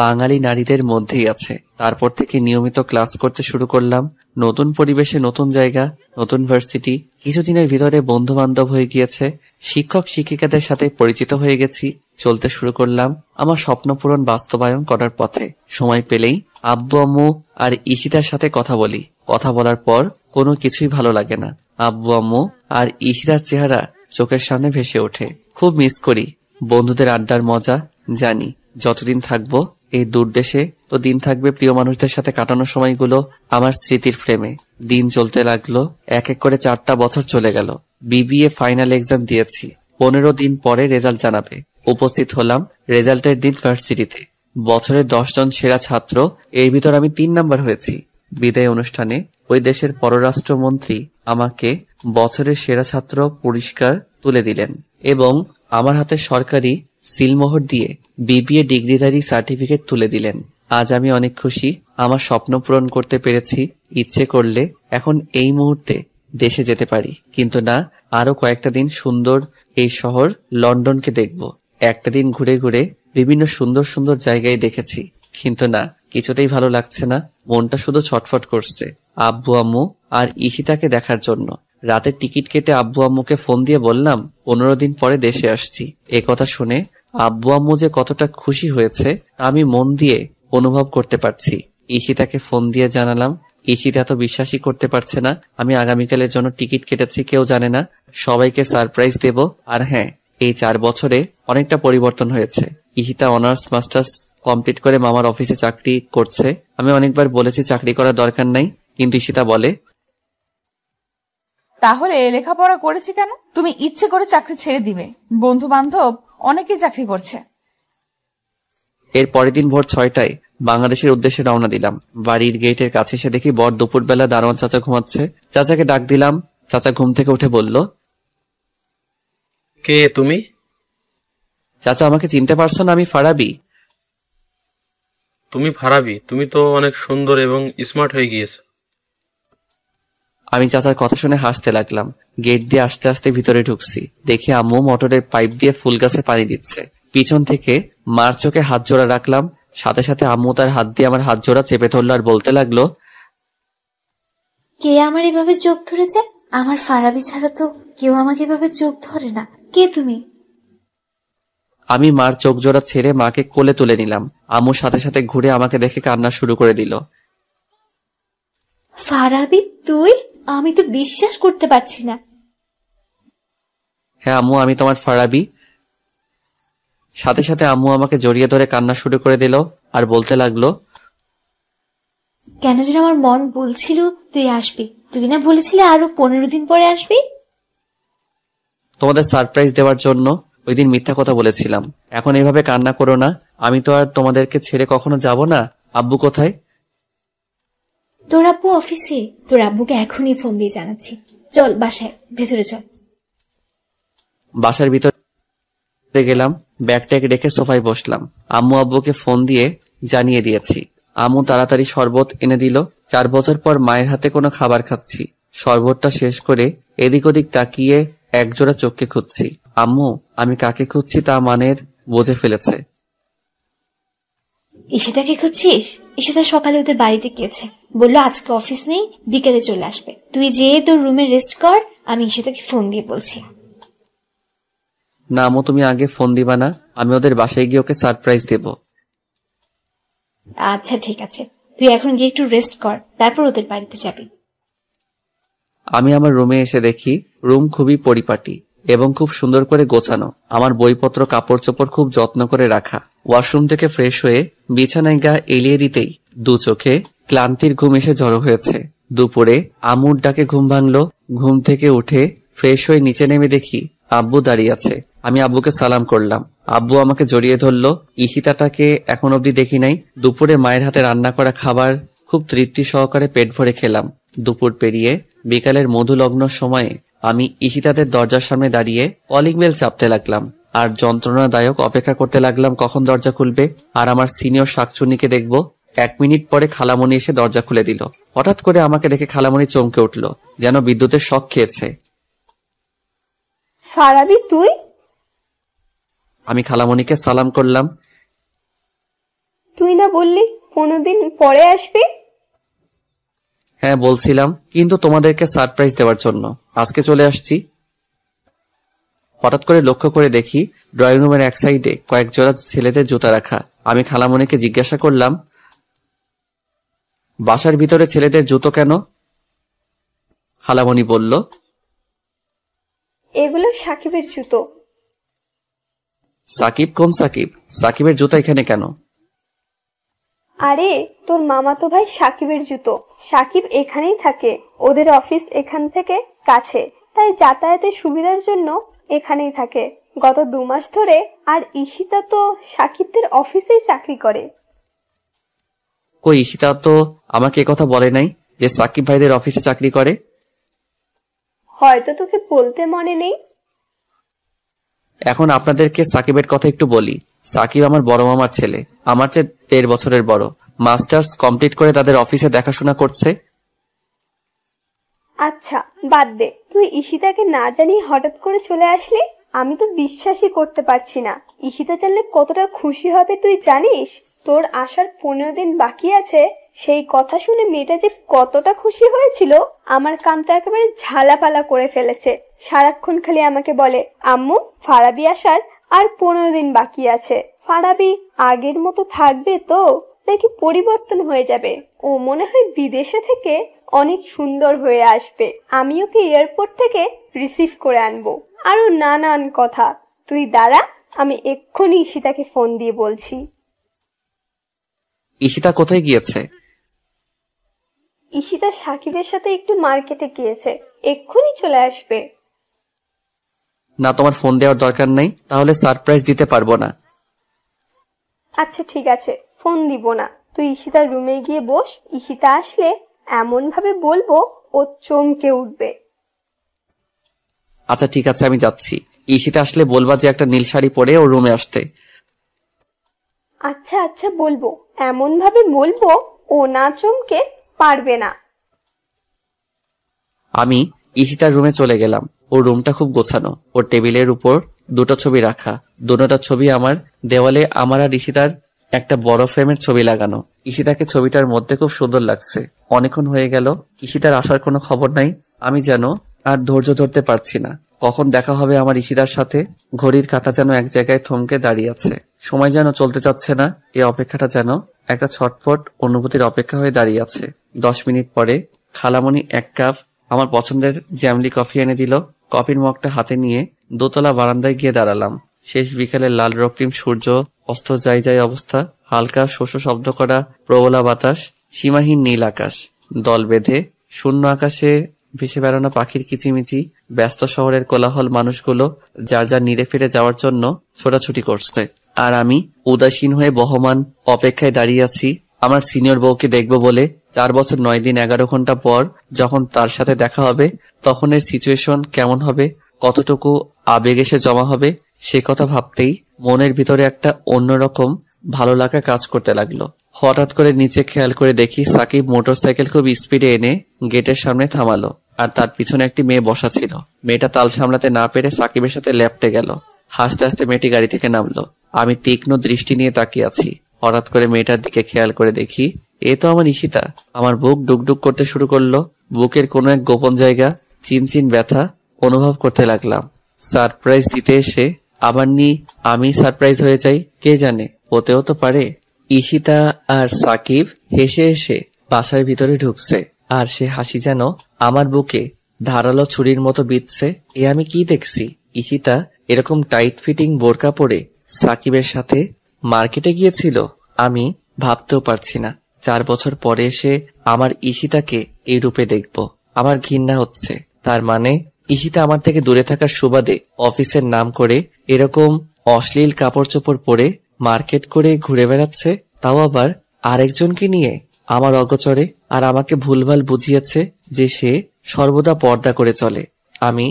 বাঙালি নারীদের মধ্যেই আছে। তারপর থেকে নিয়মিত ক্লাস করতে শুরু করলাম। নতুন পরিবেশে, নতুন জায়গা, নতুন ভার্সিটি। কিছুদিনের ভিতরে বন্ধু বান্ধব হয়ে গিয়েছে, শিক্ষক শিক্ষিকাদের সাথে পরিচিত হয়ে গেছি। চলতে শুরু করলাম আমার স্বপ্ন পূরণ বাস্তবায়ন করার পথে। সময় পেলেই আব্বু আম্মু আর ঈশিতার সাথে কথা বলি। কথা বলার পর কোনো কিছুই ভালো লাগে না। আব্বু আম্মু আর ঈশিতার চেহারা চোখের সামনে ভেসে ওঠে। খুব মিস করি বন্ধুদের আড্ডার মজা। জানি যতদিন থাকবো এই দূর দেশে, তো দিন থাকবে প্রিয় মানুষদের সাথে কাটানোর সময়গুলো আমার স্মৃতির ফ্রেমে। দিন চলতে লাগলো, এক এক করে 4টা বছর চলে গেল। বিবিএ ফাইনাল এক্সাম দিয়েছি। 15 দিন পরে রেজাল্ট জানাবে। উপস্থিত হলাম রেজাল্টের দিন ভার্সিটিতে। বছরের 10 জন সেরা ছাত্র, এর ভিতর আমি 3 নাম্বার হয়েছি। বিদায় অনুষ্ঠানে ওই দেশের পররাষ্ট্রমন্ত্রী আমাকে বছরের সেরা ছাত্র পুরস্কার তুলে দিলেন এবং আমার হাতে সরকারি সিলমোহর দিয়ে বিবিএ ডিগ্রিধারী সার্টিফিকেট তুলে দিলেন। আজ আমি অনেক খুশি, আমার স্বপ্ন পূরণ করতে পেরেছি। ইচ্ছে করলে এখন এই মুহূর্তে দেশে যেতে পারি, কিন্তু না, আরো কয়েকটা দিন সুন্দর এই শহর লন্ডনকে দেখব। একটা দিন ঘুরে ঘুরে বিভিন্ন সুন্দর সুন্দর জায়গায় দেখেছি, কিন্তু না, কিছুতেই ভালো লাগছে না। মনটা শুধু ছটফট করছে আব্বু আম্মু আর ঈশিতাকে দেখার জন্য। রাতের টিকিট কেটে আব্বু আম্মুকে ফোন দিয়ে বললাম 15 দিন পরে দেশে আসছি। এ কথা শুনে আব্বু আম্মু যে কতটা খুশি হয়েছে আমি মন দিয়ে অনুভব করতে পারছি। ঈশিতাকে ফোন দিয়ে জানালাম। ঈশিতা তো বিশ্বাসই করতে পারছে না আমি আগামীকালের জন্য টিকিট কেটেছি। কেউ জানে না, সবাইকে সারপ্রাইজ দেব। আর হ্যাঁ, এই 4 বছরে অনেকটা পরিবর্তন হয়েছে। ঈশিতা অনার্স মাস্টার্স কমপ্লিট করে মামার অফিসে চাকরি করছে। আমি অনেকবার বলেছি চাকরি করার দরকার নাই, কিন্তু ঈশিতা বলে, তাহলে লেখাপড়া করেছি কেন? তুমি ইচ্ছে করে চাকরি ছেড়ে দিবে। বন্ধু বান্ধব অনেকেই চাকরি করছে। এর পরের দিন ভোর 6টায় বাংলাদেশের উদ্দেশ্যে রওনা দিলাম। বাড়ির গেটের কাছে এসে দেখি বর দুপুরবেলা দারোয়ান চাচা ঘুমাচ্ছে। চাচাকে ডাক দিলাম। চাচা ঘুম থেকে উঠে বলল, কে তুমি? চাচা আমাকে চিনতে পারছো না? আমি ফারাবি। তুমি ফারাবি? তুমি তো অনেক সুন্দর এবং স্মার্ট হয়ে গিয়েছো। আমি চাচার কথা শুনে হাসতে লাগলাম। গেট দিয়ে আস্তে আস্তে ভিতরে ঢুকছি। দেখি আম্মু মোটরের পাইপ দিয়ে ফুল গাছে পানি দিচ্ছে। পিছন থেকে মার চোখে হাত জোড়া রাখলাম। সাথে সাথে আম্মু তার হাত দিয়ে আমার হাত জোড়া চেপে ধরলো আর বলতে লাগলো, কে আমার এভাবে চোখ ধরেছে? আমার ফারাবি ছাড়া তো কেউ আমাকে এভাবে চোখ ধরে না। কে তুমি? আমি মার চোখ জোড়া ছেড়ে মাকে কোলে তুলে নিলাম। আম্মুর সাথে সাথে ঘুরে আমাকে দেখে কান্না শুরু করে দিল। ফারাবি তুই? আমি তো বিশ্বাস করতে পারছি না। হ্যাঁ আম্মু, আমি তোমার ফারাবি। সাথে সাথে আম্মু আমাকে জড়িয়ে ধরে কান্না শুরু করে দিল আর বলতে লাগলো, কেন যেন আমার মন বলছিল তুই আসবি, তুই না বলেছিলে আরো 15 দিন পরে আসবি। তোমাদের সারপ্রাইজ দেওয়ার জন্য ওই দিন মিথ্যা কথা বলেছিলাম। এখন এভাবে কান্না করো না, আমি তো আর তোমাদেরকে ছেড়ে কখনো যাব না। আব্বু কোথায়? তোর আব্বু অফিসে। তোর আব্বুকে এখনই ফোন দিয়ে জানাচ্ছি। চল বাসায়, ভেতরে চল। বাসার ভিতরে গেলাম, ব্যাগ ট্যাগ রেখে সোফায় বসলাম। আম্মু আব্বুকে ফোন দিয়ে জানিয়ে দিয়েছি। আম্মু তাড়াতাড়ি শরবত এনে দিল। 4 বছর পর মায়ের হাতে কোনো খাবার খাচ্ছি। শরবতটা শেষ করে এদিক ওদিক তাকিয়ে একজোড়া চোখকে খুঁজছি। আম্মু আমি কাকে খুঁজছি তা মানের বুঝে ফেলেছে। ঈশিতাকে খুঁজছিস? ঈশিতা সকালে ওদের বাড়িতে গিয়েছে, বললো আজকে অফিস নেই, বিকেলে চলে আসবে। তুই যেয়ে তোর রুমে রেস্ট কর, আমি ঈশিতাকে ফোন দিয়ে বলছি। না আম্মু, তুমি আগে ফোন দিবা না? আমি ওদের বাসায় গিয়ে ওকে সারপ্রাইজ দেব। আচ্ছা ঠিক আছে, তুই এখন গিয়ে একটু রেস্ট কর, তারপর ওদের বাড়িতে যাবি। আমি আমার রুমে এসে দেখি রুম খুবই পরিপাটি এবং খুব সুন্দর করে গোছানো। আমার বইপত্র কাপড় চোপড় খুব যত্ন করে রাখা। ওয়াশরুম থেকে ফ্রেশ হয়ে বিছানায় গা এলিয়ে দিতেই 2 চোখে ক্লান্তির ঘুম এসে জড়ো হয়েছে। দুপুরে আম্মুর ডাকে ঘুম ভাঙলো। ঘুম থেকে উঠে ফ্রেশ হয়ে নিচে নেমে দেখি আব্বু দাঁড়িয়ে আছে। আমি আব্বুকে সালাম করলাম। আব্বু আমাকে জড়িয়ে ধরলো। ঈশিতাটাকে এখন অবধি দেখি নাই। দুপুরে মায়ের হাতে রান্না করা খাবার খুব তৃপ্তি সহকারে পেট ভরে খেলাম। দুপুর পেরিয়ে বিকালের মধুলগ্ন সময়ে আমি ঈশিতাদের দরজার সামনে দাঁড়িয়ে কলিং বেল চাপতে লাগলাম আর যন্ত্রণাদায়ক অপেক্ষা করতে লাগলাম কখন দরজা খুলবে আর আমার সিনিয়র শাকচুন্নিকে দেখব। 1 মিনিট পরে খালামণি এসে দরজা খুলে দিল। হঠাৎ করে আমাকে দেখে খালামণি চমকে উঠল, যেন বিদ্যুতের শক খেয়েছে। ফারাবি তুই? আমি খালামণিকে সালাম করলাম। তুই না বললি 15 দিন পরে আসবি? হ্যাঁ বলছিলাম, কিন্তু তোমাদেরকে সারপ্রাইজ দেওয়ার জন্য আজকে চলে আসছি। হঠাৎ করে লক্ষ্য করে দেখি ড্রয়িং রুমের এক সাইডে কয়েক জোড়া ছেলেদের জুতা রাখা। আমি খালামণিকে জিজ্ঞাসা করলাম, বাসার ভিতরে ছেলেদের জুতো কেন? খালামণি বলল, এগুলো সাকিবের জুতো। সাকিব? কোন সাকিব? সাকিবের জুতা এখানে কেন? আরে তোর মামাতো ভাই সাকিবের জুতো। সাকিব এখানেই থাকে, ওদের অফিস এখান থেকে কাছে, তাই যাতায়াতের সুবিধার জন্য এখানেই থাকে গত 2 মাস ধরে। আর ঈশিতা তো সাকিবদের অফিসেই চাকরি করে। কই, ঈশিতা তো আমাকে কথা বলে নাই যে সাকিব ভাইদের অফিসে চাকরি করে। হয়তো তোকে বলতে মনে নেই। এখন আপনাদেরকে সাকিবের কথা একটু বলি। সাকিব আমার বড় মামার ছেলে, আমার চেয়ে 13 বছরের বড়। মাস্টার্স কমপ্লিট করে তাদের অফিসে দেখাশোনা করছে। আচ্ছা বাদ দে, তুই ঈশিতাকে না জানিয়ে হঠাৎ করে চলে আসলি। আমি তো বিশ্বাসই করতে পারছি না। ঈশিতা জানলে কতটা খুশি হবে তুই জানিস? তোর আসার 15 দিন বাকি আছে, সেই কথা শুনে মেয়েটা যে কতটা খুশি হয়েছিল, আমার কান তো একেবারে ঝালাপালা করে ফেলেছে। সারাক্ষণ খালি আমাকে বলে, আম্মু ফারাবি আসার আর 15 দিন বাকি আছে। ফারাবি আগের মতো থাকবে তো নাকি পরিবর্তন হয়ে যাবে? ও মনে হয় বিদেশে থেকে অনেক সুন্দর হয়ে আসবে। আমি ওকে এয়ারপোর্ট থেকে রিসিভ করে আনবো। আরো নানান কথা। তুই দাঁড়া, আমি এক্ষুনি ঈশিতাকে ফোন দিয়ে বলছি। ঈশিতা কোথায় গিয়েছে? ঈশিতা সাকিবের সাথে একটু মার্কেটে গিয়েছে, এক্ষুনি চলে আসবে। না, তোমার ফোন দেওয়ার দরকার নেই, তাহলে সারপ্রাইজ দিতে পারবো না। আচ্ছা ঠিক আছে, ফোন দিব না। তুই ঈশিতার রুমে গিয়ে বস। ঈশিতা আসলে এমন ভাবে বলবো ও চমকে উঠবে। আচ্ছা ঠিক আছে, আমি যাচ্ছি। ঈশিতা আসলে বলবা যে একটা নীল শাড়ি পরে ওর রুমে আসতে। আচ্ছা আচ্ছা বলবো, এমন ভাবে বলবো ও না চমকে পারবে না। আমি ঈশিতার রুমে চলে গেলাম। ওর রুমটা খুব গোছানো। ওর টেবিলের উপর 2টা ছবি রাখা। দুটোটা ছবি আমার দেওয়ালে আমার আর ঈশিতার একটা বড় ফ্রেমের ছবি লাগানো। ঈশিতাকে ছবিটার মধ্যে খুব সুন্দর লাগছে। অনেকক্ষণ হয়ে গেল, ঈশিতার আসার কোনো খবর নাই। আমি যেন আর ধৈর্য ধরতে পারছি না, কখন দেখা হবে আমার ঈশিতার সাথে। ঘড়ির কাঁটা যেন এক জায়গায় থমকে দাঁড়িয়ে আছে। সময় যেন চলতে চাচ্ছে না। এই অপেক্ষাটা যেন একটা ছটফট অনুভূতির অপেক্ষা হয়ে দাঁড়িয়ে আছে। 10 মিনিট পরে খালামণি 1 কাপ আমার পছন্দের জ্যামলি কফি এনে দিল। কফির মগটা হাতে নিয়ে দোতলা বারান্দায় গিয়ে দাঁড়ালাম। শেষ বিকালে লাল রক্তিম সূর্য অস্ত যায় অবস্থা, হালকা শোষ শব্দ করা প্রবলা বাতাস, সীমাহীন নীল আকাশ, দল বেঁধে শূন্য আকাশে ভেসে বেড়ানো পাখির কিচিমিচি, ব্যস্ত শহরের কোলাহল, মানুষগুলো যার যার নিরে ফিরে যাওয়ার জন্য ছোটাছুটি করছে। আর আমি উদাসীন হয়ে বহমান অপেক্ষায় দাঁড়িয়ে আছি আমার সিনিয়র বউকে দেখব বলে। 4 বছর 9 দিন 11 ঘন্টা পর যখন তার সাথে দেখা হবে, তখন এর সিচুয়েশন কেমন হবে, কতটুকু আবেগ এসে জমা হবে, সে কথা ভাবতেই মনের ভিতরে একটা অন্যরকম ভালো লাগা কাজ করতে লাগলো। হঠাৎ করে নিচে খেয়াল করে দেখি সাকিব মোটরসাইকেল খুব স্পিডে এনে গেটের সামনে থামালো, আর তার পিছনে একটি মেয়ে বসা ছিল। মেয়েটা তাল সামলাতে না পেরে সাকিবের সাথে লেপটে গেল। হাসতে হাসতে মেয়েটি গাড়ি থেকে নামলো। আমি তীক্ষ্ণ দৃষ্টি নিয়ে তাকিয়ে আছি। হঠাৎ করে মেয়েটার দিকে খেয়াল করে দেখি এ তো আমার ঈশিতা। আমার বুক ডুকডুক করতে শুরু করলো। বুকের কোনো এক গোপন জায়গা চিনচিন ব্যথা অনুভব করতে লাগলাম। সারপ্রাইজ দিতে এসে আবার আমি সারপ্রাইজ হয়ে যাই, কে জানে, হতেও তো পারে। ঈশিতা আর সাকিব হেসে হেসে বাসার ভিতরে ঢুকছে, আর সে হাসি যেন আমার বুকে ধারালো ছুরির মতো বিঁধছে। এ আমি কি দেখছি? ঈশিতা এরকম টাইট ফিটিং বোরকা পরে সাকিবের সাথে মার্কেটে গিয়েছিল? আমি ভাবতেও পারছি না। 4 বছর পরে এসে আমার ঈশিতাকে এই রূপে দেখব। আমার ঘৃণা হচ্ছে। তার মানে ঈশিতা আমার থেকে দূরে থাকার সুবাদে অফিসের নাম করে এরকম অশ্লীল কাপড় চোপড় পরে মার্কেট করে ঘুরে বেড়াচ্ছে, তাও আবার আরেকজনকে নিয়ে আমার অগোচরে। আর আমাকে ভুলভাল বুঝিয়েছে যে সে সর্বদা পর্দা করে চলে। আমি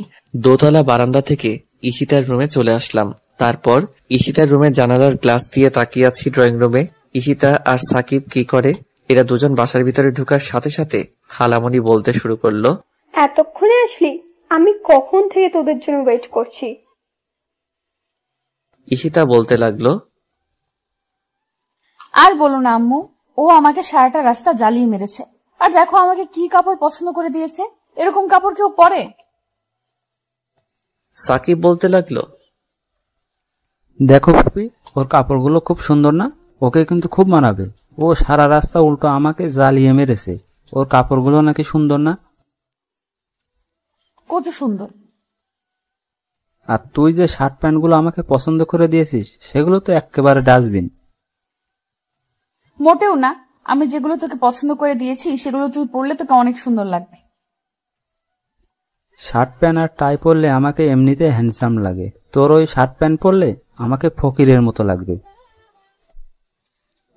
দোতলা বারান্দা থেকে ঈশিতার রুমে চলে আসলাম। তারপর ঈশিতার রুমের জানালার গ্লাস দিয়ে তাকিয়ে আছি ড্রয়িং রুমে। ঈশিতা আর সাকিব কি করে? এরা দুজন বাসার ভিতরে ঢুকার সাথে সাথে খালামণি বলতে শুরু করলো, এতক্ষণে আসলি? আমি কখন থেকে তোদের জন্য ওয়েট করছি। ঈশিতা বলতে লাগলো, আর বলো না আম্মু, ও আমাকে সারাটা রাস্তা জ্বালিয়ে মেরেছে। আর দেখো আমাকে কি কাপড় পছন্দ করে দিয়েছে। এরকম কাপড় কেউ পরে? সাকিব বলতে লাগলো, দেখো ফুপি, ওর কাপড়গুলো খুব সুন্দর না? ওকে কিন্তু খুব মানাবে। ও সারা রাস্তা উল্টো আমাকে জ্বালিয়ে মেরেছে। ওর কাপড়গুলো নাকি সুন্দর না? কত সুন্দর। আর তুই যে শার্ট প্যান্টগুলো আমাকে পছন্দ করে দিয়েছিস, সেগুলো তো একেবারে ডাস্টবিন। মোটেও না, আমি যেগুলো তোকে পছন্দ করে দিয়েছি সেগুলো তুই পরলে তোকে অনেক সুন্দর লাগবে। শার্ট প্যান্ট আর টাই পরলে আমাকে এমনিতে হ্যান্ডসাম লাগে। তোর ওই শার্ট প্যান্ট পরলে আমাকে ফকিরের মতো লাগবে।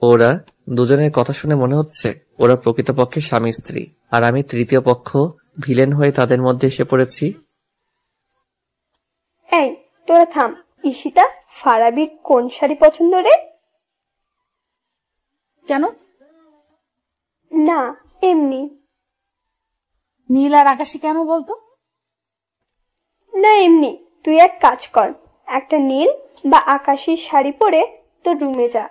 ওরা দুজনের কথা শুনে মনে হচ্ছে ওরা প্রকৃতপক্ষে স্বামী স্ত্রী, আর আমি তৃতীয় পক্ষ ভিলেন হয়ে তাদের মধ্যে এসে পড়েছি। এই তোরা থাম। ঈশিতা, ফারাবির কোন শাড়ি পছন্দ রে? কেন? না, এমনি। নীল আর আকাশী কেন বলতো? না, এমনি। তুই এক কাজ কর, একটা নীল বা আকাশি শাড়ি পরে তোর রুমে যা।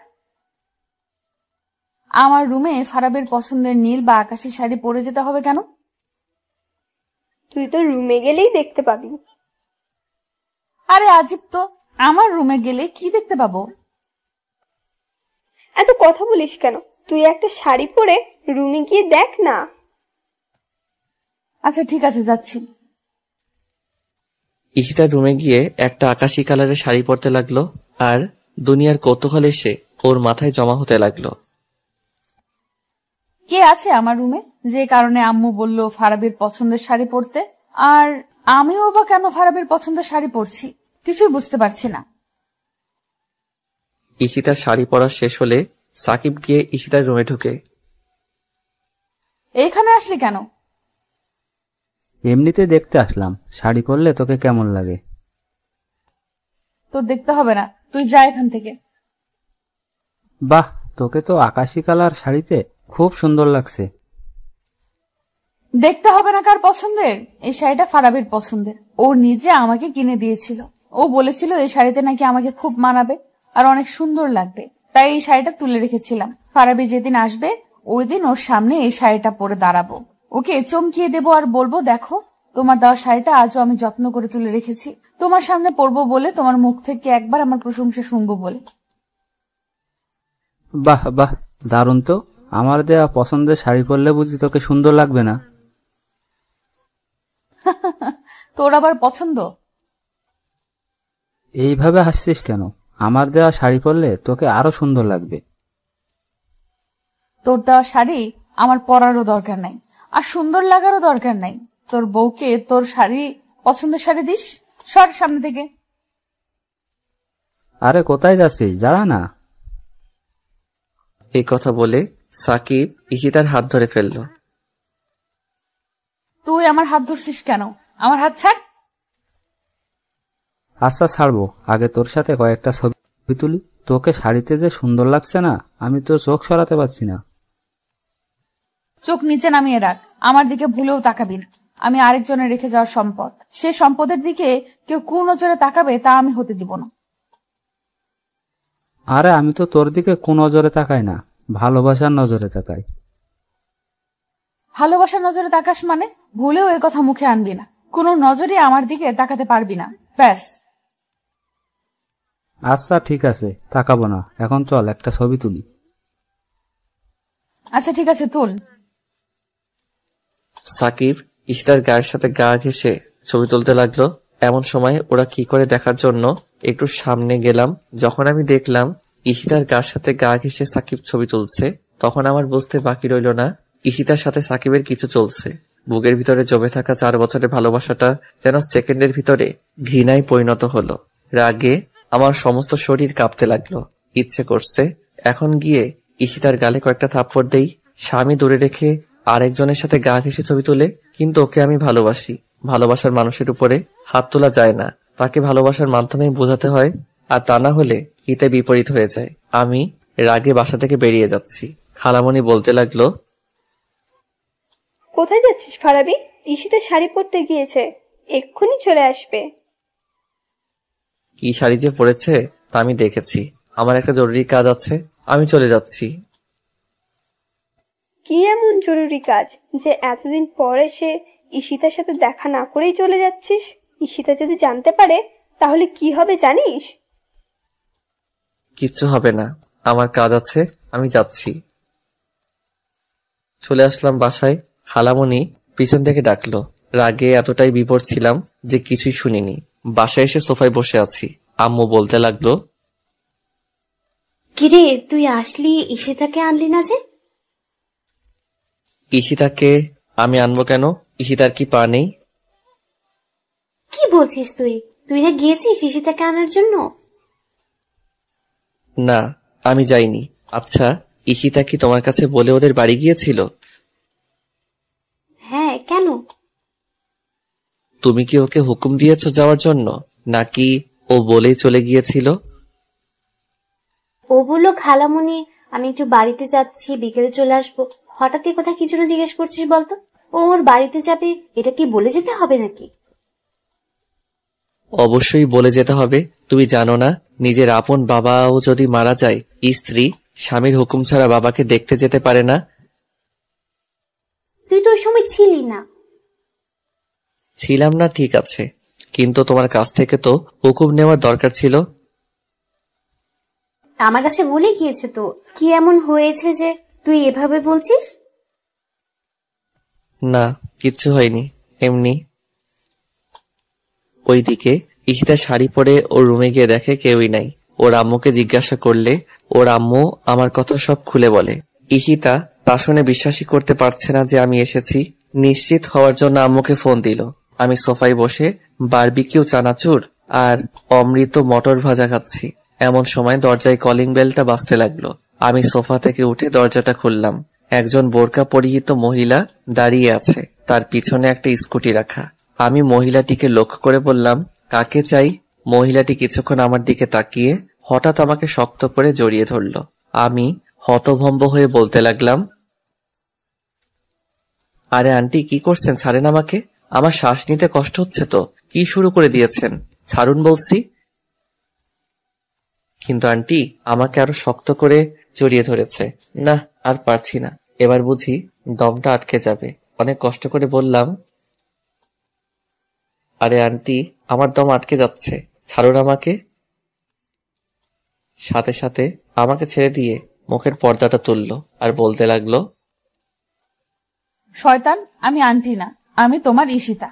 আমার রুমে ফারাবের পছন্দের নীল বা আকাশী শাড়ি পরে যেতে হবে কেন? তুই তো রুমে গেলেই দেখতে পাবি। আরে আজীব তো, আমার রুমে গেলে কি দেখতে পাবো? এত কথা বলিস কেন? তুই একটা শাড়ি পরে রুমে গিয়ে দেখ না। আচ্ছা ঠিক আছে, যাচ্ছি। ঈশিতার রুমে গিয়ে একটা আকাশি কালারের শাড়ি পরতে লাগলো, আর দুনিয়ার কৌতূহল এসে ওর মাথায় জমা হতে লাগলো। কে আছে আমার রুমে যে কারণে আম্মু বলল ফারাবির পছন্দের শাড়ি পরতে? আর আমিও বা কেন ফারাবির পছন্দের শাড়ি পরছি? কিছুই বুঝতে পারছি না। ঈশিতার শাড়ি পরা শেষ হলে সাকিব গিয়ে ঈশিতার রুমে ঢুকে। এইখানে আসলি কেন? এমনিতে দেখতে আসলাম, শাড়ি পরলে তোকে কেমন লাগে। তোর দেখতে হবে না, তুই যা এখান থেকে। বাহ, তোকে তো আকাশি কালার শাড়িতে খুব সুন্দর লাগছে। দেখতে হবে না কার পছন্দের? এই শাড়িটা ফারাবির পছন্দের। ও নিজে আমাকে কিনে দিয়েছিল। ও বলেছিল এই শাড়িতে নাকি আমাকে খুব মানাবে আর অনেক সুন্দর লাগবে, তাই এই শাড়িটা তুলে রেখেছিলাম। ফারাবি যেদিন আসবে ওই দিন ওর সামনে এই শাড়িটা পরে দাঁড়াবো, ওকে চমকিয়ে দেবো আর বলবো, দেখো তোমার দেওয়া শাড়িটা আজও আমি যত্ন করে তুলে রেখেছি, তোমার সামনে পরবো বলে, তোমার মুখ থেকে একবার আমার প্রশংসা শুনবো বলে। বাহ বাহ, দারুণ তো। আমার দেয়া পছন্দের শাড়ি পরলে বুঝি তোকে সুন্দর লাগবে না? তোর আবার পছন্দ? এইভাবে হাসছিস কেন? আমার দেওয়া শাড়ি পরলে তোকে আরো সুন্দর লাগবে। তোর দেওয়া শাড়ি আমার পরারও দরকার নাই, আর সুন্দর লাগারও দরকার নাই। তোর বউকে তোর শাড়ি, পছন্দের শাড়ি দিস। সর সামনে থেকে। আরে কোথায় যাচ্ছিস? দাঁড়া না। এই কথা বলে সাকিব ঈশিতার হাত ধরে ফেলল। তুই আমার হাত ধরছিস কেন? আমার হাত ছাড়। আচ্ছা ছাড়বো, আগে তোর সাথে কয়েকটা ছবি তুলি। তোকে শাড়িতে যে সুন্দর লাগছে না, আমি তো চোখ সরাতে পারছি না। চোখ নিচে নামিয়ে রাখ, আমার দিকে ভুলেও তাকাবি না। আমি আরেকজনের রেখে যাওয়ার সম্পদ, সে সম্পদের দিকে কেউ কুনজরে তাকাবে তা আমি হতে দিব না। আরে আমি তো তোর দিকে কোন নজরে তাকাই না, ভালোবাসার নজরে তাকাই। ভালোবাসার নজরে তাকাস মানে? ভুলেও এ কথা মুখে আনবি না। কোন নজরে আমার দিকে তাকাতে পারবি না, ব্যাস। আচ্ছা ঠিক আছে, তাকাবো না। এখন চল একটা ছবি তুলি। আচ্ছা ঠিক আছে, তুল। সাকিব ঈশিতার গায়ের সাথে গা ঘেঁষে ছবি তুলতে লাগলো। এমন সময় ওরা কি করে দেখার জন্য একটু সামনে গেলাম। যখন আমি দেখলাম ঈশিতার গায়ের সাথে গা ঘেঁষে সাকিব ছবি তুলছে, তখন আমার বুঝতে বাকি রইল না ঈশিতার সাথে সাকিবের কিছু চলছে। বুকের ভিতরে জমে থাকা 4 বছরের ভালোবাসাটা যেন সেকেন্ডের ভিতরে ঘৃণায় পরিণত হলো। রাগে আমার সমস্ত শরীর কাঁপতে লাগলো। ইচ্ছে করছে এখন গিয়ে ঈশিতার গালে কয়েকটা থাপ্পড় দেই। স্বামী দূরে রেখে আরেকজনের সাথে গা ঘেঁষে ছবি তুলে, কিন্তু ওকে আমি ভালোবাসি। ভালোবাসার মানুষের উপরে হাত তোলা যায় না, তাকে ভালোবাসার মাধ্যমেই বোঝাতে হয়, আর তা না হলে হিতে বিপরীত হয়ে যায়। আমি রাগে বাসা থেকে বেরিয়ে যাচ্ছি। খালামণি বলতে লাগলো, কোথায় যাচ্ছিস ফারাবি? ঈশিতা শাড়ি পরতে গিয়েছে, এক্ষুনি চলে আসবে। কি শাড়ি যে পরেছে তা আমি দেখেছি। আমার একটা জরুরি কাজ আছে, আমি চলে যাচ্ছি। কি এমন জরুরি কাজ যে এতদিন পরে সে ঈশিতার সাথে দেখা না করেই চলে যাচ্ছিস? ঈশিতা যদি জানতে পারে তাহলে কি হবে জানিস? কিচ্ছু হবে না, আমার কাজ আছে, আমি যাচ্ছি। চলে আসলাম বাসায়। খালামণি পিছন থেকে ডাকলো। রাগে এতটাই বিভোর ছিলাম যে কিছুই শুনিনি। বাসায় এসে সোফায় বসে আছি। আম্মু বলতে লাগলো, কিরে তুই আসলি, ঈশিতাকে আনলি না যে? ঈশিতাকে আমি আনবো কেন? ঈশিতার কি পা নেই? কি বলছিস তুই? তুই না গিয়েছিস ঈশিতাকে আনার জন্য? না, আমি যাইনি। আচ্ছা, ঈশিতা কি তোমার কাছে বলে ওদের বাড়ি গিয়েছিল? হ্যাঁ, কেন? তুমি কি ওকে হুকুম দিয়েছো যাওয়ার জন্য, নাকি ও বলেই চলে গিয়েছিল? ও বললো খালামণি আমি একটু বাড়িতে যাচ্ছি, বিকেলে চলে আসবো। হঠাৎ এই কথা কি জন্য জিজ্ঞেস করছিস বলতো? ও ওর বাড়িতে যাবে, এটা কি বলে যেতে হবে নাকি? অবশ্যই বলে যেতে হবে। তুমি জানো না, নিজের আপন বাবাও যদি মারা যায়, স্ত্রী স্বামীর হুকুম ছাড়া বাবাকে দেখতে যেতে পারে না। তুই তো ওই সময় ছিলি না। ছিলাম না ঠিক আছে, কিন্তু তোমার কাছ থেকে তো হুকুম নেওয়ার দরকার ছিল। আমার কাছে ভুলে গিয়েছে তো। কি এমন হয়েছে যে তুই এভাবে বলছিস? না, কিচ্ছু হয়নি, এমনি। ওইদিকে ঈশিতা শাড়ি পরে ওর রুমে গিয়ে দেখে কেউই নাই। ওর আম্মুকে জিজ্ঞাসা করলে ওর আম্মু আমার কথা সব খুলে বলে। ঈশিতা তা শুনে বিশ্বাসই করতে পারছে না যে আমি এসেছি। নিশ্চিত হওয়ার জন্য আম্মুকে ফোন দিল। আমি সোফায় বসে বারবিকিউ চানাচুর আর অমৃত মটর ভাজা খাচ্ছি। এমন সময় দরজায় কলিং বেলটা বাজতে লাগলো। আমি সোফা থেকে উঠে দরজাটা খুললাম। একজন বোরকা পরিহিত মহিলা দাঁড়িয়ে আছে, তার পিছনে একটা স্কুটি রাখা। আমি মহিলাটিকে লক্ষ্য করে বললাম, কাকে চাই? মহিলাটি কিছুক্ষণ আমার দিকে তাকিয়ে হঠাৎ আমাকে শক্ত করে জড়িয়ে ধরল। আমি হতভম্ব হয়ে বলতে লাগলাম, আরে আন্টি, কি করছেন? ছাড়েন আমাকে, আমার শ্বাস নিতে কষ্ট হচ্ছে তো। কি শুরু করে দিয়েছেন? ছাড়ুন বলছি। কিন্তু আন্টি আমাকে আরো শক্ত করে জড়িয়ে ধরেছে। না, আর পারছি না, এবার বুঝি দমটা আটকে যাবে। অনেক কষ্ট করে বললাম, আরে আন্টি, আমার দম আটকে যাচ্ছে, ছাড়ুন আমাকে। সাথে সাথে আমাকে ছেড়ে দিয়ে মুখের পর্দাটা তুলল আর বলতে লাগলো, শয়তান, আমি আন্টি না, আমি তোমার ঈশিতা।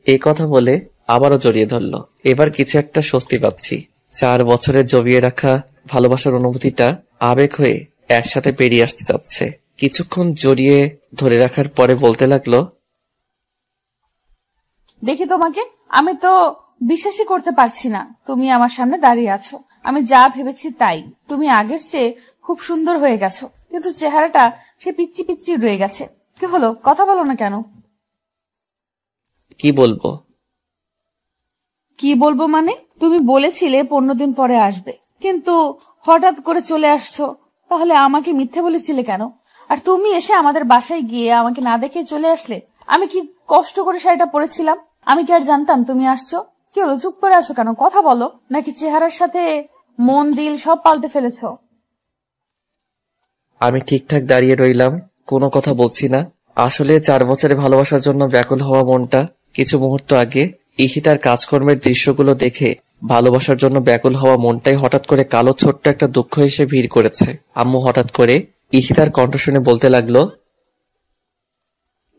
এই কথা বলে আবারও জড়িয়ে ধরলো। এবার কিছু একটা স্বস্তি পাচ্ছি। 4 বছরে জমিয়ে রাখা ভালোবাসার অনুভূতিটা আবেগ হয়ে একসাথে বেরিয়ে আসতে যাচ্ছে। কিছুক্ষণ জড়িয়ে ধরে রাখার পরে বলতে লাগলো, দেখি তোমাকে, আমি তো বিশ্বাসই করতে পারছি না তুমি আমার সামনে দাঁড়িয়ে আছো। আমি যা ভেবেছি তাই, তুমি আগের চেয়ে খুব সুন্দর হয়ে গেছো, কিন্তু চেহারাটা সে পিচ্চি পিচ্চি রয়ে গেছে। কি হলো, কথা বলো না কেন? কি বলবো? কি বলবো মানে? তুমি বলেছিলে 15 দিন পরে আসবে, কিন্তু হঠাৎ করে চলে আসছো। তাহলে আমাকে মিথ্যে বলেছিলে কেন? আর তুমি এসে আমাদের বাসায় গিয়ে আমাকে না দেখে চলে আসলে। আমি কি কষ্ট করে শাড়িটা পরেছিলাম? আমি কি আর জানতাম তুমি আসছো? কি হলো, চুপ করে আসো কেন? কথা বলো। নাকি চেহারার সাথে মন দিল সব পাল্টে ফেলেছো? আমি ঠিকঠাক দাঁড়িয়ে রইলাম, কোনো কথা বলছি না। আসলে 4 বছরে ভালোবাসার জন্য ব্যাকুল হওয়া মনটা কিছু মুহূর্ত আগে ঈশিতার কাজকর্মের দৃশ্যগুলো দেখে ভালোবাসার জন্য ব্যাকুল হওয়া মনটাই হঠাৎ করে কালো ছোট্ট একটা দুঃখ এসে ভিড় করেছে। আম্মু হঠাৎ করে ঈশিতার কণ্ঠ শুনে বলতে লাগলো,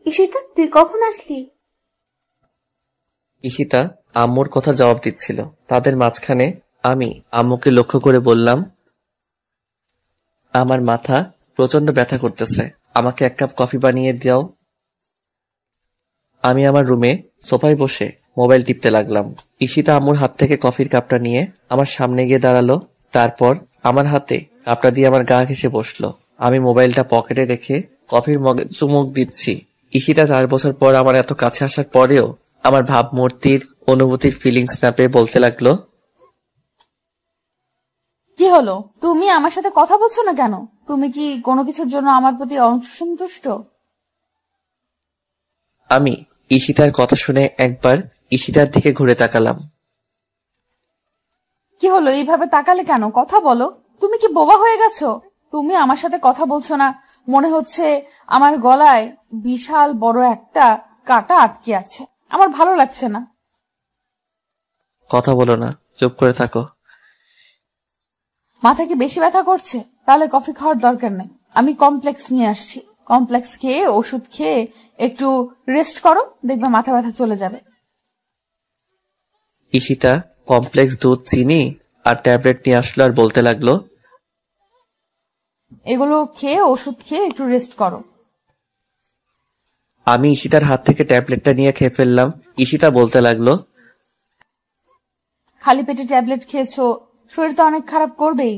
ঈশিতা, তুই কখন আসলি? ঈশিতা আম্মুর কথা জবাব দিচ্ছিল। তাদের মাঝখানে আমি আম্মুকে লক্ষ্য করে বললাম, আমার মাথা প্রচন্ড ব্যথা করতেছে, আমাকে 1 কাপ কফি বানিয়ে দাও। আমি আমার রুমে সোফায় বসে মোবাইল টিপতে লাগলাম। ঈশিতা আম্মুর হাত থেকে কফির কাপটা নিয়ে আমার সামনে গিয়ে দাঁড়ালো। তারপর আমার হাতে কাপটা দিয়ে আমার গা ঘেঁষে বসলো। আমি মোবাইলটা পকেটে রেখে কফির মগে চুমুক দিচ্ছি। ঈশিতা 4 বছর পর আমার এত কাছে আসার পরেও আমার ভাবমূর্তির অনুভূতির ফিলিংস না পেয়ে বলতে লাগলো, কি হলো, তুমি আমার সাথে কথা বলছো না কেন? তুমি কি কোনো কিছুর জন্য আমার প্রতি অসন্তুষ্ট? আমি ঈশিতার কথা শুনে একবার ঈশিতার দিকে ঘুরে তাকালাম। কি হলো, এইভাবে তাকালে কেন? কথা বলো। তুমি কি বোবা হয়ে গেছো? তুমি আমার সাথে কথা বলছো না, মনে হচ্ছে আমার গলায় বিশাল বড় একটা কাঁটা আটকে আছে। আমার ভালো লাগছে না। কথা বলো না, চুপ করে থাকো। মাথা কি বেশি ব্যথা করছে? তাহলে কফি খাওয়ার দরকার নেই, আমি কমপ্লেক্স নিয়ে আসছি। কমপ্লেক্স খেয়ে ওষুধ খেয়ে একটু রেস্ট করো, দেখবে মাথা ব্যথা চলে যাবে। ঈশিতা কমপ্লেক্স, দুধ, চিনি আর ট্যাবলেট নিয়ে আসলো আর বলতে লাগলো, এগুলো খেয়ে ওষুধ খেয়ে একটু রেস্ট করো। আমি ঈশিতার হাত থেকে ট্যাবলেটটা নিয়ে খেয়ে ফেললাম। ঈশিতা বলতে লাগলো, খালি পেটে ট্যাবলেট খেয়েছো, শরীর তো অনেক খারাপ করবেই।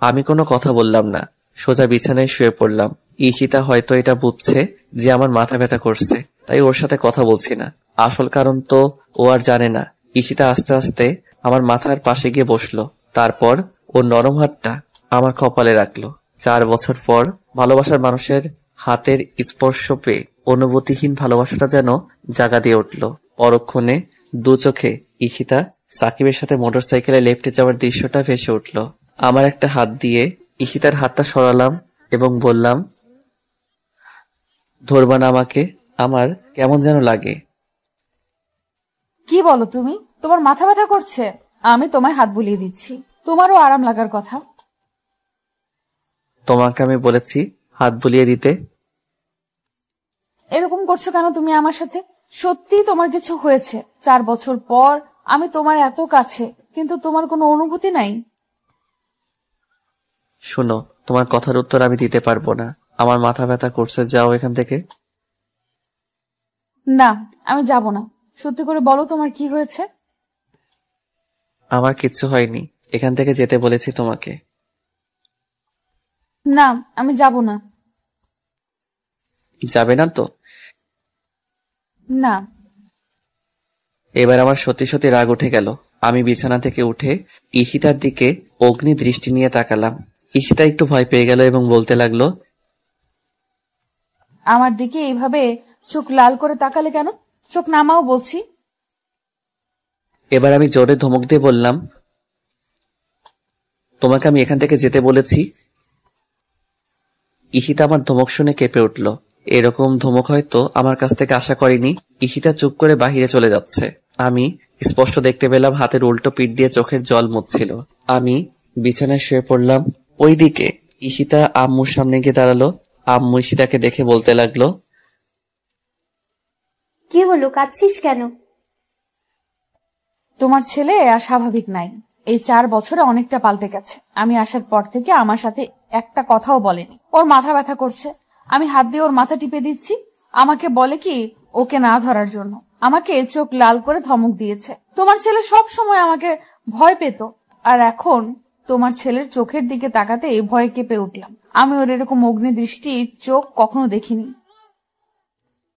আমি কোনো কথা বললাম না, সোজা বিছানায় শুয়ে পড়লাম। ঈশিতা হয়তো এটা বুঝছে যে আমার মাথা ব্যথা করছে, তাই ওর সাথে কথা বলছি না। আসল কারণ তো ও আর জানে না। ঈশিতা আস্তে আস্তে আমার মাথার পাশে গিয়ে বসলো। তারপর ওর নরম হাতটা আমার কপালে রাখলো। 4 বছর পর ভালোবাসার মানুষের হাতের স্পর্শ পেয়ে অনুভূতিহীন ভালোবাসাটা যেন জাগা দিয়ে উঠল। পরক্ষণে 2 চোখে ঈশিতা সাকিবের সাথে মোটরসাইকেলে লেফটে যাওয়ার দৃশ্যটা ভেসে উঠল। আমার একটা হাত দিয়ে ঈশিতার হাতটা সরালাম এবং বললাম, ধরবা না আমাকে, আমার কেমন যেন লাগে। কি বলো তুমি? তোমার মাথা ব্যথা করছে? আমি তোমায় হাত বুলিয়ে দিচ্ছি, তোমারও আরাম লাগার কথা। তোমাকে আমি বলেছি হাত বুলিয়ে দিতে? এরকম করছো কেন তুমি আমার সাথে? সত্যি তোমার কিছু হয়েছে? 4 বছর পর আমি তোমার এত কাছে, কিন্তু তোমার কোনো অনুভূতি নাই। শুনো, তোমার কথার উত্তর আমি দিতে পারবো না। আমার মাথা ব্যথা করছে, যাও এখান থেকে। না, আমি যাব না। সত্যি করে বলো তোমার কি হয়েছে? আমার কিচ্ছু হয়নি, এখান থেকে যেতে বলেছি তোমাকে। না, আমি যাব না। যাবে না তো? না। এবার আমার সত্যি সত্যি রাগ উঠে গেল। আমি বিছানা থেকে উঠে ঈশিতার দিকে অগ্নি দৃষ্টি নিয়ে তাকালাম। ঈশিতা একটু ভয় পেয়ে গেল এবং বলতে লাগলো, আমার দিকে এইভাবে চোখ লাল করে তাকালে কেন? চোখ নামাও বলছি। এবার আমি জোরে ধমক দিয়ে বললাম, তোমাকে আমি এখান থেকে যেতে বলেছি। ঈশিতা আমার ধমক শুনে কেঁপে উঠল। এরকম ধমক হয়তো আমার কাছ থেকে আশা করেনি। ঈশিতা চুপ করে বাহিরে চলে যাচ্ছে। আমি স্পষ্ট দেখতে পেলাম হাতের উল্টো পিঠ দিয়ে চোখের জল মুছছিল। আমি বিছানায় শুয়ে পড়লাম। ওইদিকে ঈশিতা আম্মুর সামনে গিয়ে দাঁড়ালো। আম্মু ঈশিতাকে দেখে বলতে লাগলো, কি হলো, কাঁদছিস কেন? তোমার ছেলে আর স্বাভাবিক নাই। এই 4 বছরে অনেকটা পাল্টে গেছে। আমি আসার পর থেকে আমার সাথে একটা কথাও বলেনি। ওর মাথা ব্যথা করছে, আমি হাত দিয়ে ওর মাথা টিপে দিচ্ছি। আমাকে বলে কি ওকে না ধরার জন্য। আমাকে চোখ লাল করে ধমক দিয়েছে। তোমার ছেলে সব সময় আমাকে ভয় পেত, আর এখন তোমার ছেলের চোখের দিকে তাকাতে ভয়ে কেঁপে উঠলাম। আমি ওর এরকম অগ্নি দৃষ্টি চোখ কখনো দেখিনি।